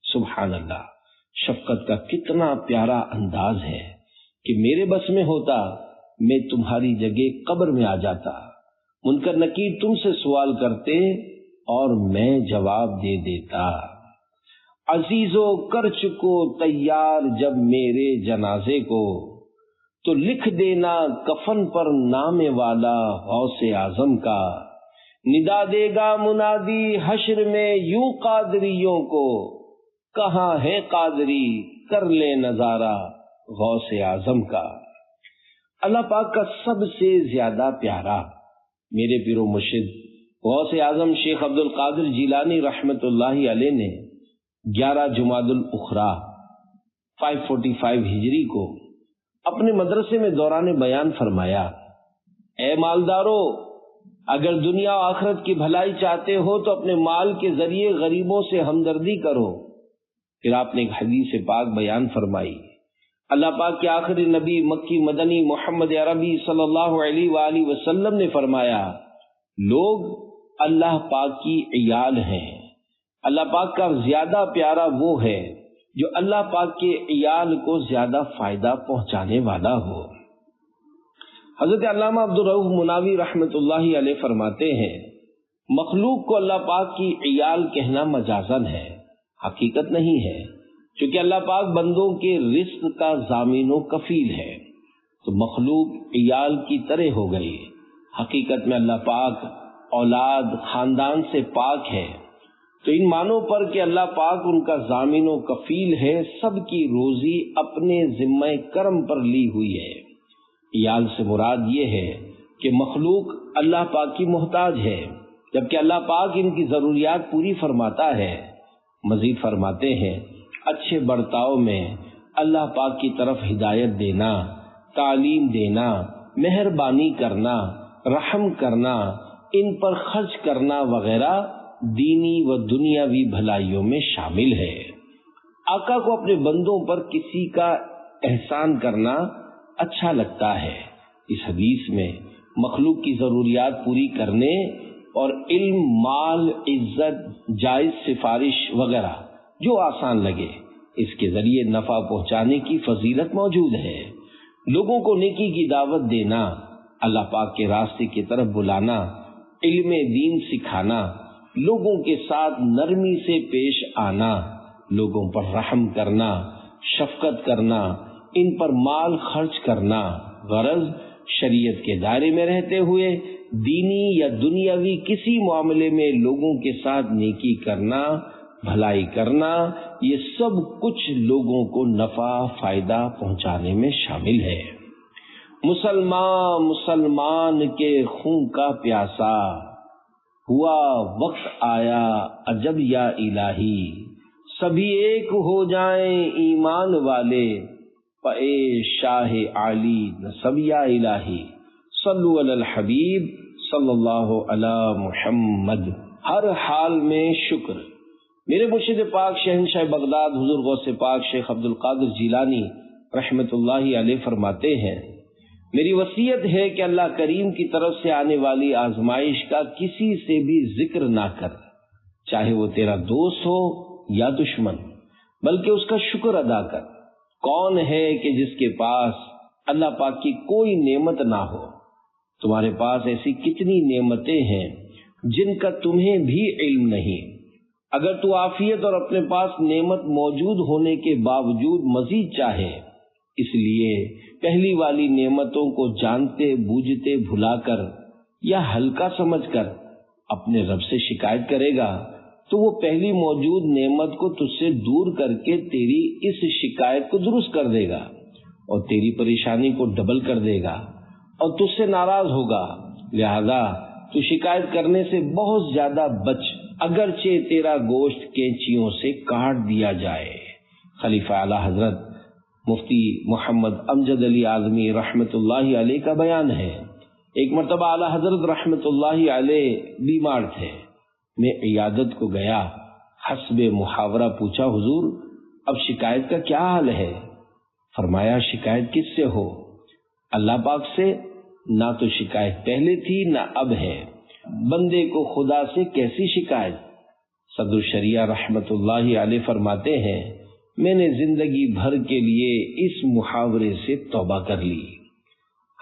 سبحان اللہ، شفقت کا کتنا پیارا انداز ہے کہ میرے بس میں ہوتا میں تمہاری جگہ قبر میں آ جاتا، منکر نکیر تم سے سوال کرتے اور میں جواب دے دیتا۔ عزیزو کر چکو تیار جب میرے جنازے کو، تو لکھ دینا کفن پر نام والا غوث اعظم کا۔ ندا دے گا منادی حشر میں یوں قادریوں کو، کہاں ہے قادری کر لے نظارہ غوث اعظم کا۔ اللہ پاک کا سب سے زیادہ پیارا میرے پیر و مرشد غوث اعظم شیخ عبد القادر جیلانی رحمت اللہ علیہ نے 11 جمادی الاخری 545 ہجری کو اپنے مدرسے میں دوران بیان فرمایا، اے مالدارو، اگر دنیا و آخرت کی بھلائی چاہتے ہو تو اپنے مال کے ذریعے غریبوں سے ہمدردی کرو۔ پھر آپ نے ایک حدیث پاک بیان فرمائی، اللہ پاک کے آخری نبی مکی مدنی محمد عربی صلی اللہ علیہ وآلہ وسلم نے فرمایا، لوگ اللہ پاک کی عیال ہیں، اللہ پاک کا زیادہ پیارا وہ ہے جو اللہ پاک کے عیال کو زیادہ فائدہ پہنچانے والا ہو۔ حضرت علامہ عبدالرؤف مناوی رحمت اللہ علیہ فرماتے ہیں، مخلوق کو اللہ پاک کی عیال کہنا مجازن ہے، حقیقت نہیں ہے، چونکہ اللہ پاک بندوں کے رزق کا ضامن و کفیل ہے، تو مخلوق عیال کی طرح ہو گئی۔ حقیقت میں اللہ پاک اولاد خاندان سے پاک ہے، تو ان معنوں پر کہ اللہ پاک ان کا ضامن و کفیل ہے، سب کی روزی اپنے ذمہ کرم پر لی ہوئی ہے۔ عیال سے مراد یہ ہے کہ مخلوق اللہ پاک کی محتاج ہے، جبکہ اللہ پاک ان کی ضروریات پوری فرماتا ہے۔ مزید فرماتے ہیں، اچھے برتاؤ میں اللہ پاک کی طرف ہدایت دینا، تعلیم دینا، مہربانی کرنا، رحم کرنا، ان پر خرچ کرنا وغیرہ دینی و دنیاوی بھلائیوں میں شامل ہے۔ آقا کو اپنے بندوں پر کسی کا احسان کرنا اچھا لگتا ہے۔ اس حدیث میں مخلوق کی ضروریات پوری کرنے اور علم، مال، عزت، جائز سفارش وغیرہ جو آسان لگے اس کے ذریعے نفع پہنچانے کی فضیلت موجود ہے۔ لوگوں کو نیکی کی دعوت دینا، اللہ پاک کے راستے کی طرف بلانا، علم دین سکھانا، لوگوں کے ساتھ نرمی سے پیش آنا، لوگوں پر رحم کرنا، شفقت کرنا، ان پر مال خرچ کرنا، غرض شریعت کے دائرے میں رہتے ہوئے دینی یا دنیاوی کسی معاملے میں لوگوں کے ساتھ نیکی کرنا، بھلائی کرنا، یہ سب کچھ لوگوں کو نفع فائدہ پہنچانے میں شامل ہے۔ مسلمان کے خون کا پیاسا، ہوا وقت آیا عجب یا الہی، سبھی ایک ہو جائیں ایمان والے، پے شاہ عالی نسب یا الہی، صلو علی الحبیب صلی اللہ علی محمد۔ ہر حال میں شکر۔ میرے مرشد پاک شہنشاہ بغداد حضور غوث پاک شیخ عبد القادر جیلانی رحمت اللہ علیہ فرماتے ہیں، میری وصیت ہے کہ اللہ کریم کی طرف سے آنے والی آزمائش کا کسی سے بھی ذکر نہ کر، چاہے وہ تیرا دوست ہو یا دشمن، بلکہ اس کا شکر ادا کر۔ کون ہے کہ جس کے پاس اللہ پاک کی کوئی نعمت نہ ہو؟ تمہارے پاس ایسی کتنی نعمتیں ہیں جن کا تمہیں بھی علم نہیں۔ اگر تو عافیت اور اپنے پاس نعمت موجود ہونے کے باوجود مزید چاہے، اس لیے پہلی والی نعمتوں کو جانتے بوجھتے بھلا کر یا ہلکا سمجھ کر اپنے رب سے شکایت کرے گا تو وہ پہلی موجود نعمت کو تجھ سے دور کر کے تیری اس شکایت کو درست کر دے گا اور تیری پریشانی کو ڈبل کر دے گا اور تجھ سے ناراض ہوگا۔ لہذا تو شکایت کرنے سے بہت زیادہ بچ، اگرچہ تیرا گوشت کینچیوں سے کاٹ دیا جائے۔ خلیفہ اعلیٰ حضرت مفتی محمد امجد علی اعظمی رحمت اللہ علیہ کا بیان ہے، ایک مرتبہ اعلیٰ حضرت رحمت اللہ علیہ بیمار تھے۔ میں عیادت کو گیا، حسب محاورہ پوچھا، حضور اب شکایت کا کیا حال ہے؟ فرمایا شکایت کس سے ہو؟ اللہ پاک سے؟ نہ تو شکایت پہلے تھی نہ اب ہے، بندے کو خدا سے کیسی شکایت؟ صدر الشریعہ رحمت اللہ علیہ فرماتے ہیں، میں نے زندگی بھر کے لیے اس محاورے سے توبہ کر لی۔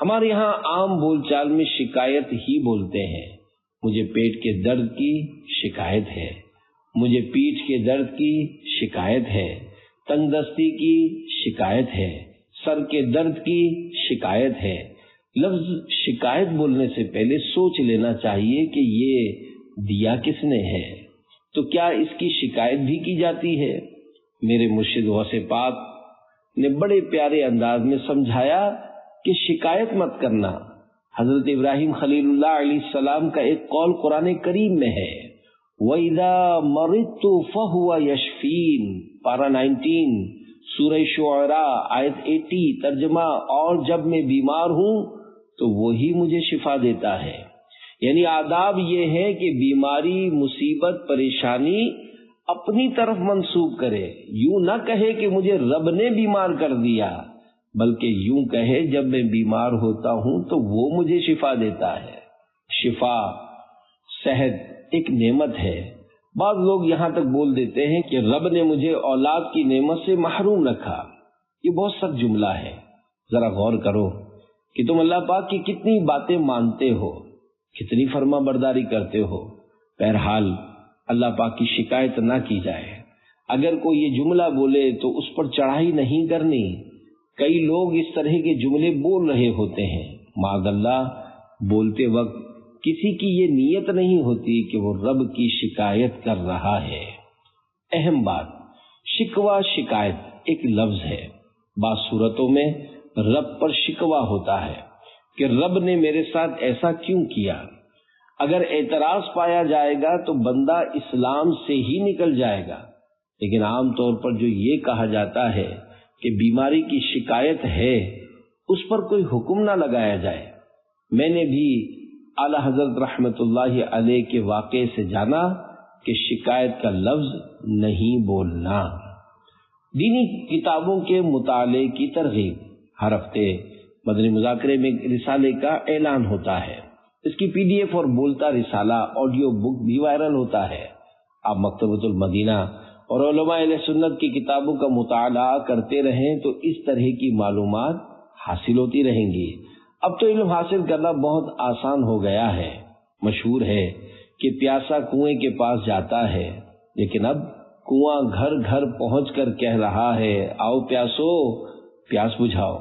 ہمارے یہاں عام بول چال میں شکایت ہی بولتے ہیں۔ مجھے پیٹ کے درد کی شکایت ہے، مجھے پیٹھ کے درد کی شکایت ہے، تنگ دستی کی شکایت ہے، سر کے درد کی شکایت ہے۔ لفظ شکایت بولنے سے پہلے سوچ لینا چاہیے کہ یہ دیا کس نے ہے، تو کیا اس کی شکایت بھی کی جاتی ہے؟ میرے مرشد غوث پاک نے بڑے پیارے انداز میں سمجھایا کہ شکایت مت کرنا۔ حضرت ابراہیم خلیل اللہ علیہ السلام کا ایک قول قرآن کریم میں ہے، وَإِذَا مَرِضْتُ فَهُوَ يَشْفِينِ، پارہ 19 سورہ شعراء آیت 80، ترجمہ اور جب میں بیمار ہوں تو وہی مجھے شفا دیتا ہے۔ یعنی آداب یہ ہے کہ بیماری، مصیبت، پریشانی اپنی طرف منسوب کرے، یوں نہ کہے کہ مجھے رب نے بیمار کر دیا، بلکہ یوں کہے جب میں بیمار ہوتا ہوں تو وہ مجھے شفا دیتا ہے۔ شفا، صحت ایک نعمت ہے۔ بعض لوگ یہاں تک بول دیتے ہیں کہ رب نے مجھے اولاد کی نعمت سے محروم رکھا۔ یہ بہت سخت جملہ ہے۔ ذرا غور کرو کہ تم اللہ پاک کی کتنی باتیں مانتے ہو، کتنی فرما برداری کرتے ہو۔ بہرحال اللہ پاک کی شکایت نہ کی جائے۔ اگر کوئی یہ جملہ بولے تو اس پر چڑھائی نہیں کرنی۔ کئی لوگ اس طرح کے جملے بول رہے ہوتے ہیں، معاذ اللہ بولتے وقت کسی کی یہ نیت نہیں ہوتی کہ وہ رب کی شکایت کر رہا ہے۔ اہم بات، شکوہ شکایت ایک لفظ ہے۔ بعض صورتوں میں رب پر شکوہ ہوتا ہے کہ رب نے میرے ساتھ ایسا کیوں کیا۔ اگر اعتراض پایا جائے گا تو بندہ اسلام سے ہی نکل جائے گا، لیکن عام طور پر جو یہ کہا جاتا ہے کہ بیماری کی شکایت ہے اس پر کوئی حکم نہ لگایا جائے۔ میں نے بھی اعلی حضرت رحمت اللہ علیہ کے واقعے سے جانا کہ شکایت کا لفظ نہیں بولنا۔ دینی کتابوں کے مطالعے کی ترغیب۔ ہر ہفتے مدنی مذاکرے میں رسالے کا اعلان ہوتا ہے۔ اس کی PDF اور بولتا رسالہ آڈیو بک بھی وائرل ہوتا ہے۔ آپ مکتبۃ المدینہ اور علماء اہل سنت کی کتابوں کا مطالعہ کرتے رہیں تو اس طرح کی معلومات حاصل ہوتی رہیں گی۔ اب تو علم حاصل کرنا بہت آسان ہو گیا ہے۔ مشہور ہے کہ پیاسا کنویں کے پاس جاتا ہے، لیکن اب کنواں گھر گھر پہنچ کر کہہ رہا ہے آؤ پیاسو، پیاس بجھاؤ،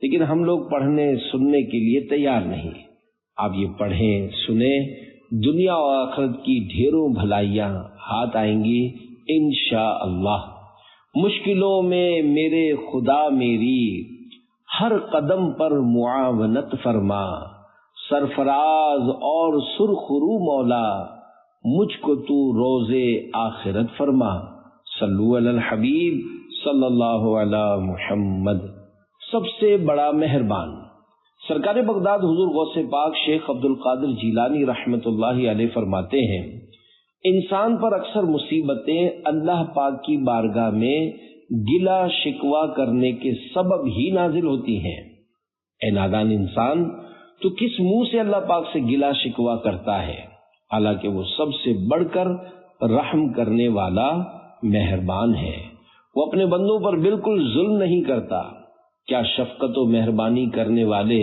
لیکن ہم لوگ پڑھنے سننے کے لیے تیار نہیں۔ آپ یہ پڑھیں سنیں، دنیا و آخرت کی ڈھیروں بھلائیاں ہاتھ آئیں گی انشاءاللہ۔ مشکلوں میں میرے خدا میری، ہر قدم پر معاونت فرما، سرفراز اور سرخرو مولا، مجھ کو تو روزے آخرت فرما۔ صلو علی الحبیب صلی اللہ علی محمد۔ سب سے بڑا مہربان سرکار بغداد حضور غوث پاک شیخ عبد القادر جیلانی رحمت اللہ علیہ فرماتے ہیں، انسان پر اکثر مصیبتیں اللہ پاک کی بارگاہ میں گلا شکوہ کرنے کے سبب ہی نازل ہوتی ہیں۔ اے نادان انسان، تو کس منہ سے اللہ پاک سے گلا شکوہ کرتا ہے، حالانکہ وہ سب سے بڑھ کر رحم کرنے والا مہربان ہے۔ وہ اپنے بندوں پر بالکل ظلم نہیں کرتا۔ کیا شفقت و مہربانی کرنے والے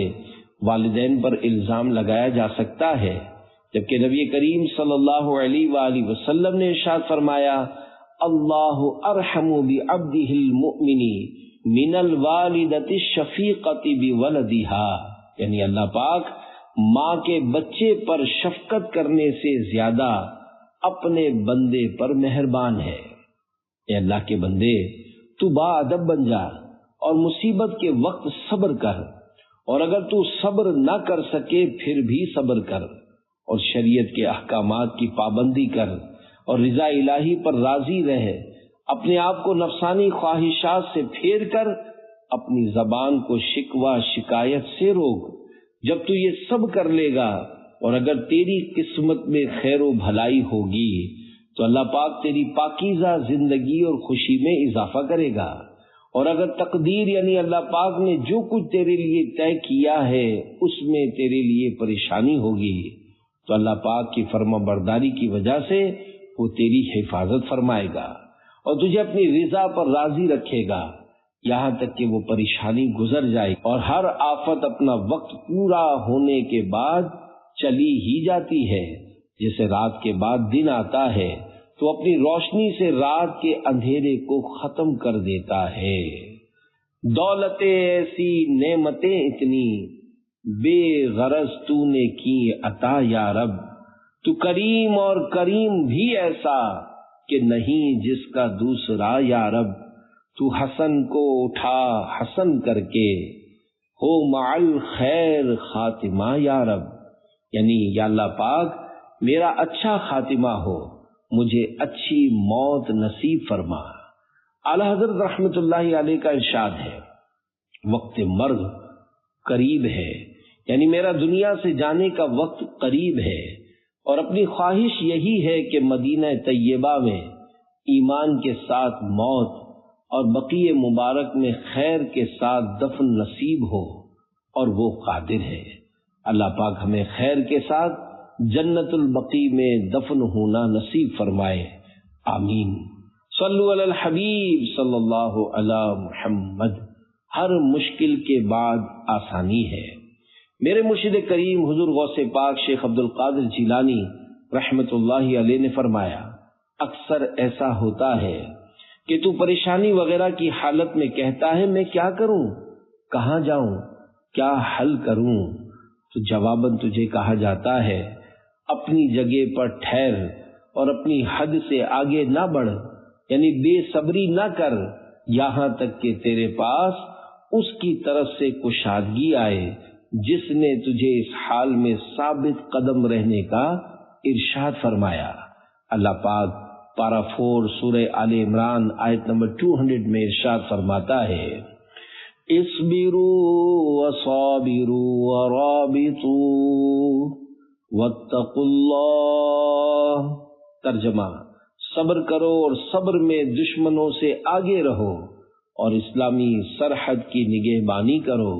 والدین پر الزام لگایا جا سکتا ہے، جبکہ نبی کریم صلی اللہ علیہ وآلہ وسلم نے ارشاد فرمایا اللہ ارحم بعبدہ المؤمن من الوالدۃ الشفیقۃ بولدہا، یعنی اللہ پاک ماں کے بچے پر شفقت کرنے سے زیادہ اپنے بندے پر مہربان ہے۔ اے اللہ کے بندے، تو با ادب بن جا اور مصیبت کے وقت صبر کر، اور اگر تو صبر نہ کر سکے پھر بھی صبر کر، اور شریعت کے احکامات کی پابندی کر، اور رضا الہی پر راضی رہ۔ اپنے آپ کو نفسانی خواہشات سے پھیر کر اپنی زبان کو شکوہ شکایت سے روک۔ جب تو یہ سب کر لے گا، اور اگر تیری قسمت میں خیر و بھلائی ہوگی تو اللہ پاک تیری پاکیزہ زندگی اور خوشی میں اضافہ کرے گا، اور اگر تقدیر یعنی اللہ پاک نے جو کچھ تیرے لیے طے کیا ہے اس میں تیرے لیے پریشانی ہوگی تو اللہ پاک کی فرما برداری کی وجہ سے وہ تیری حفاظت فرمائے گا اور تجھے اپنی رضا پر راضی رکھے گا، یہاں تک کہ وہ پریشانی گزر جائے۔ اور ہر آفت اپنا وقت پورا ہونے کے بعد چلی ہی جاتی ہے، جیسے رات کے بعد دن آتا ہے تو اپنی روشنی سے رات کے اندھیرے کو ختم کر دیتا ہے۔ دولتیں ایسی، نعمتیں اتنی، بے غرض تو نے کی عطا یا رب، تو کریم اور کریم بھی ایسا کہ نہیں جس کا دوسرا یا رب، تو حسن کو اٹھا حسن کر کے، ہو مع الخیر خاتمہ یا رب، یعنی یا اللہ پاک میرا اچھا خاتمہ ہو، مجھے اچھی موت نصیب فرما۔ اعلی حضرت رحمت اللہ علیہ کا ارشاد ہے، وقت مرگ قریب ہے، یعنی میرا دنیا سے جانے کا وقت قریب ہے، اور اپنی خواہش یہی ہے کہ مدینہ طیبہ میں ایمان کے ساتھ موت اور بقی مبارک میں خیر کے ساتھ دفن نصیب ہو، اور وہ قادر ہے۔ اللہ پاک ہمیں خیر کے ساتھ جنت البقیع میں دفن ہونا نصیب فرمائے، آمین۔ صلو علی الحبیب صلی اللہ علی محمد۔ ہر مشکل کے بعد آسانی ہے۔ میرے مرشد کریم حضور غوث پاک شیخ عبد القادر جیلانی رحمت اللہ علیہ نے فرمایا، اکثر ایسا ہوتا ہے کہ تو پریشانی وغیرہ کی حالت میں کہتا ہے میں کیا کروں، کہاں جاؤں، کیا حل کروں، تو جواباً تجھے کہا جاتا ہے اپنی جگہ پر ٹھہر اور اپنی حد سے آگے نہ بڑھ، یعنی بے صبری نہ کر یہاں تک کہ تیرے پاس اس کی طرف سے کشادگی آئے جس نے تجھے اس حال میں ثابت قدم رہنے کا ارشاد فرمایا۔ اللہ پاک پارہ 4 سورہ آل عمران آیت نمبر 200 میں ارشاد فرماتا ہے، اصبروا وصابروا ورابطوا واتقوا اللہ۔ ترجمہ: صبر کرو اور صبر میں دشمنوں سے آگے رہو اور اسلامی سرحد کی نگہبانی کرو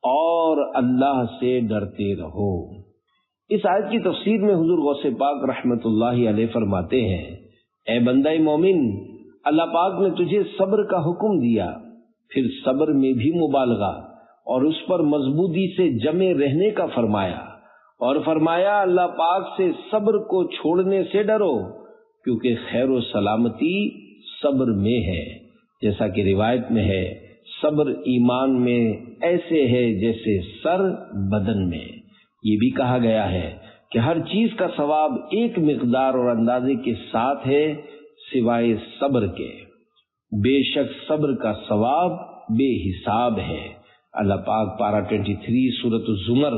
اور اللہ سے ڈرتے رہو۔ اس آیت کی تفسیر میں حضور غوث پاک رحمت اللہ علیہ فرماتے ہیں، اے بندہ مومن، اللہ پاک نے تجھے صبر کا حکم دیا، پھر صبر میں بھی مبالغہ اور اس پر مضبوطی سے جمے رہنے کا فرمایا، اور فرمایا اللہ پاک سے صبر کو چھوڑنے سے ڈرو کیونکہ خیر و سلامتی صبر میں ہے۔ جیسا کہ روایت میں ہے، صبر ایمان میں ایسے ہے جیسے سر بدن میں۔ یہ بھی کہا گیا ہے کہ ہر چیز کا ثواب ایک مقدار اور اندازے کے ساتھ ہے سوائے صبر کے، بے شک صبر کا ثواب بے حساب ہے۔ اللہ پاک پارہ 23 سورۃ الزمر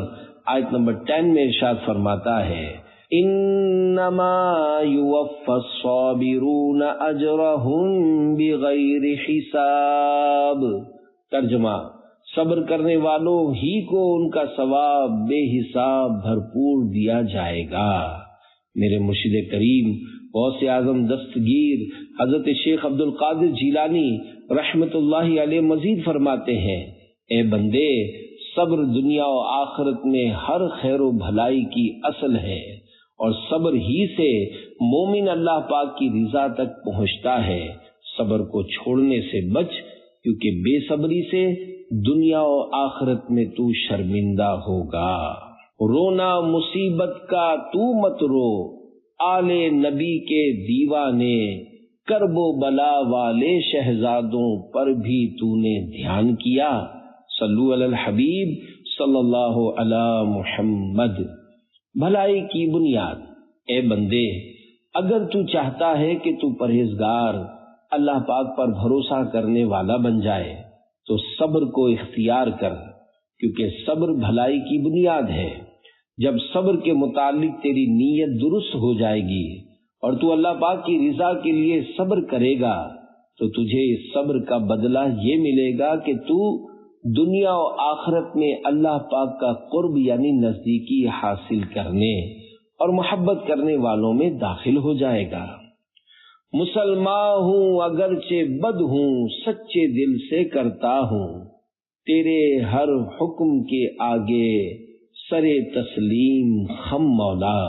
آیت نمبر 10 میں ارشاد فرماتا ہے، انما یوفی الصابرون اجرهم بغیر حساب۔ ترجمہ: صبر کرنے والوں ہی کو ان کا ثواب بے حساب بھرپور دیا جائے گا۔ میرے مرشد کریم غوث اعظم دستگیر حضرت شیخ عبد القادر جیلانی رحمت اللہ علیہ مزید فرماتے ہیں، اے بندے، صبر دنیا و آخرت میں ہر خیر و بھلائی کی اصل ہے، اور صبر ہی سے مومن اللہ پاک کی رضا تک پہنچتا ہے۔ صبر کو چھوڑنے سے بچ، کیونکہ بے صبری سے دنیا و آخرت میں تو شرمندہ ہوگا۔ رونا مصیبت کا تو مت رو، آل نبی کے دیوانے، کرب و بلا والے شہزادوں پر بھی تو نے دھیان کیا۔ صلو علی الحبیب صلی اللہ علی محمد۔ بھلائی کی بنیاد: اے بندے، اگر تو چاہتا ہے کہ تو پرہیزگار، اللہ پاک پر بھروسہ کرنے والا بن جائے تو صبر کو اختیار کر، کیونکہ صبر بھلائی کی بنیاد ہے۔ جب صبر کے متعلق تیری نیت درست ہو جائے گی اور تو اللہ پاک کی رضا کے لیے صبر کرے گا تو تجھے اس صبر کا بدلہ یہ ملے گا کہ تو دنیا و آخرت میں اللہ پاک کا قرب یعنی نزدیکی حاصل کرنے اور محبت کرنے والوں میں داخل ہو جائے گا۔ مسلمان ہوں اگرچہ بد ہوں، سچے دل سے کرتا ہوں، تیرے ہر حکم کے آگے سرے تسلیم خم مولا۔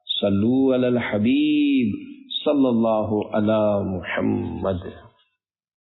صلو علی الحبیب صلی اللہ علی محمد۔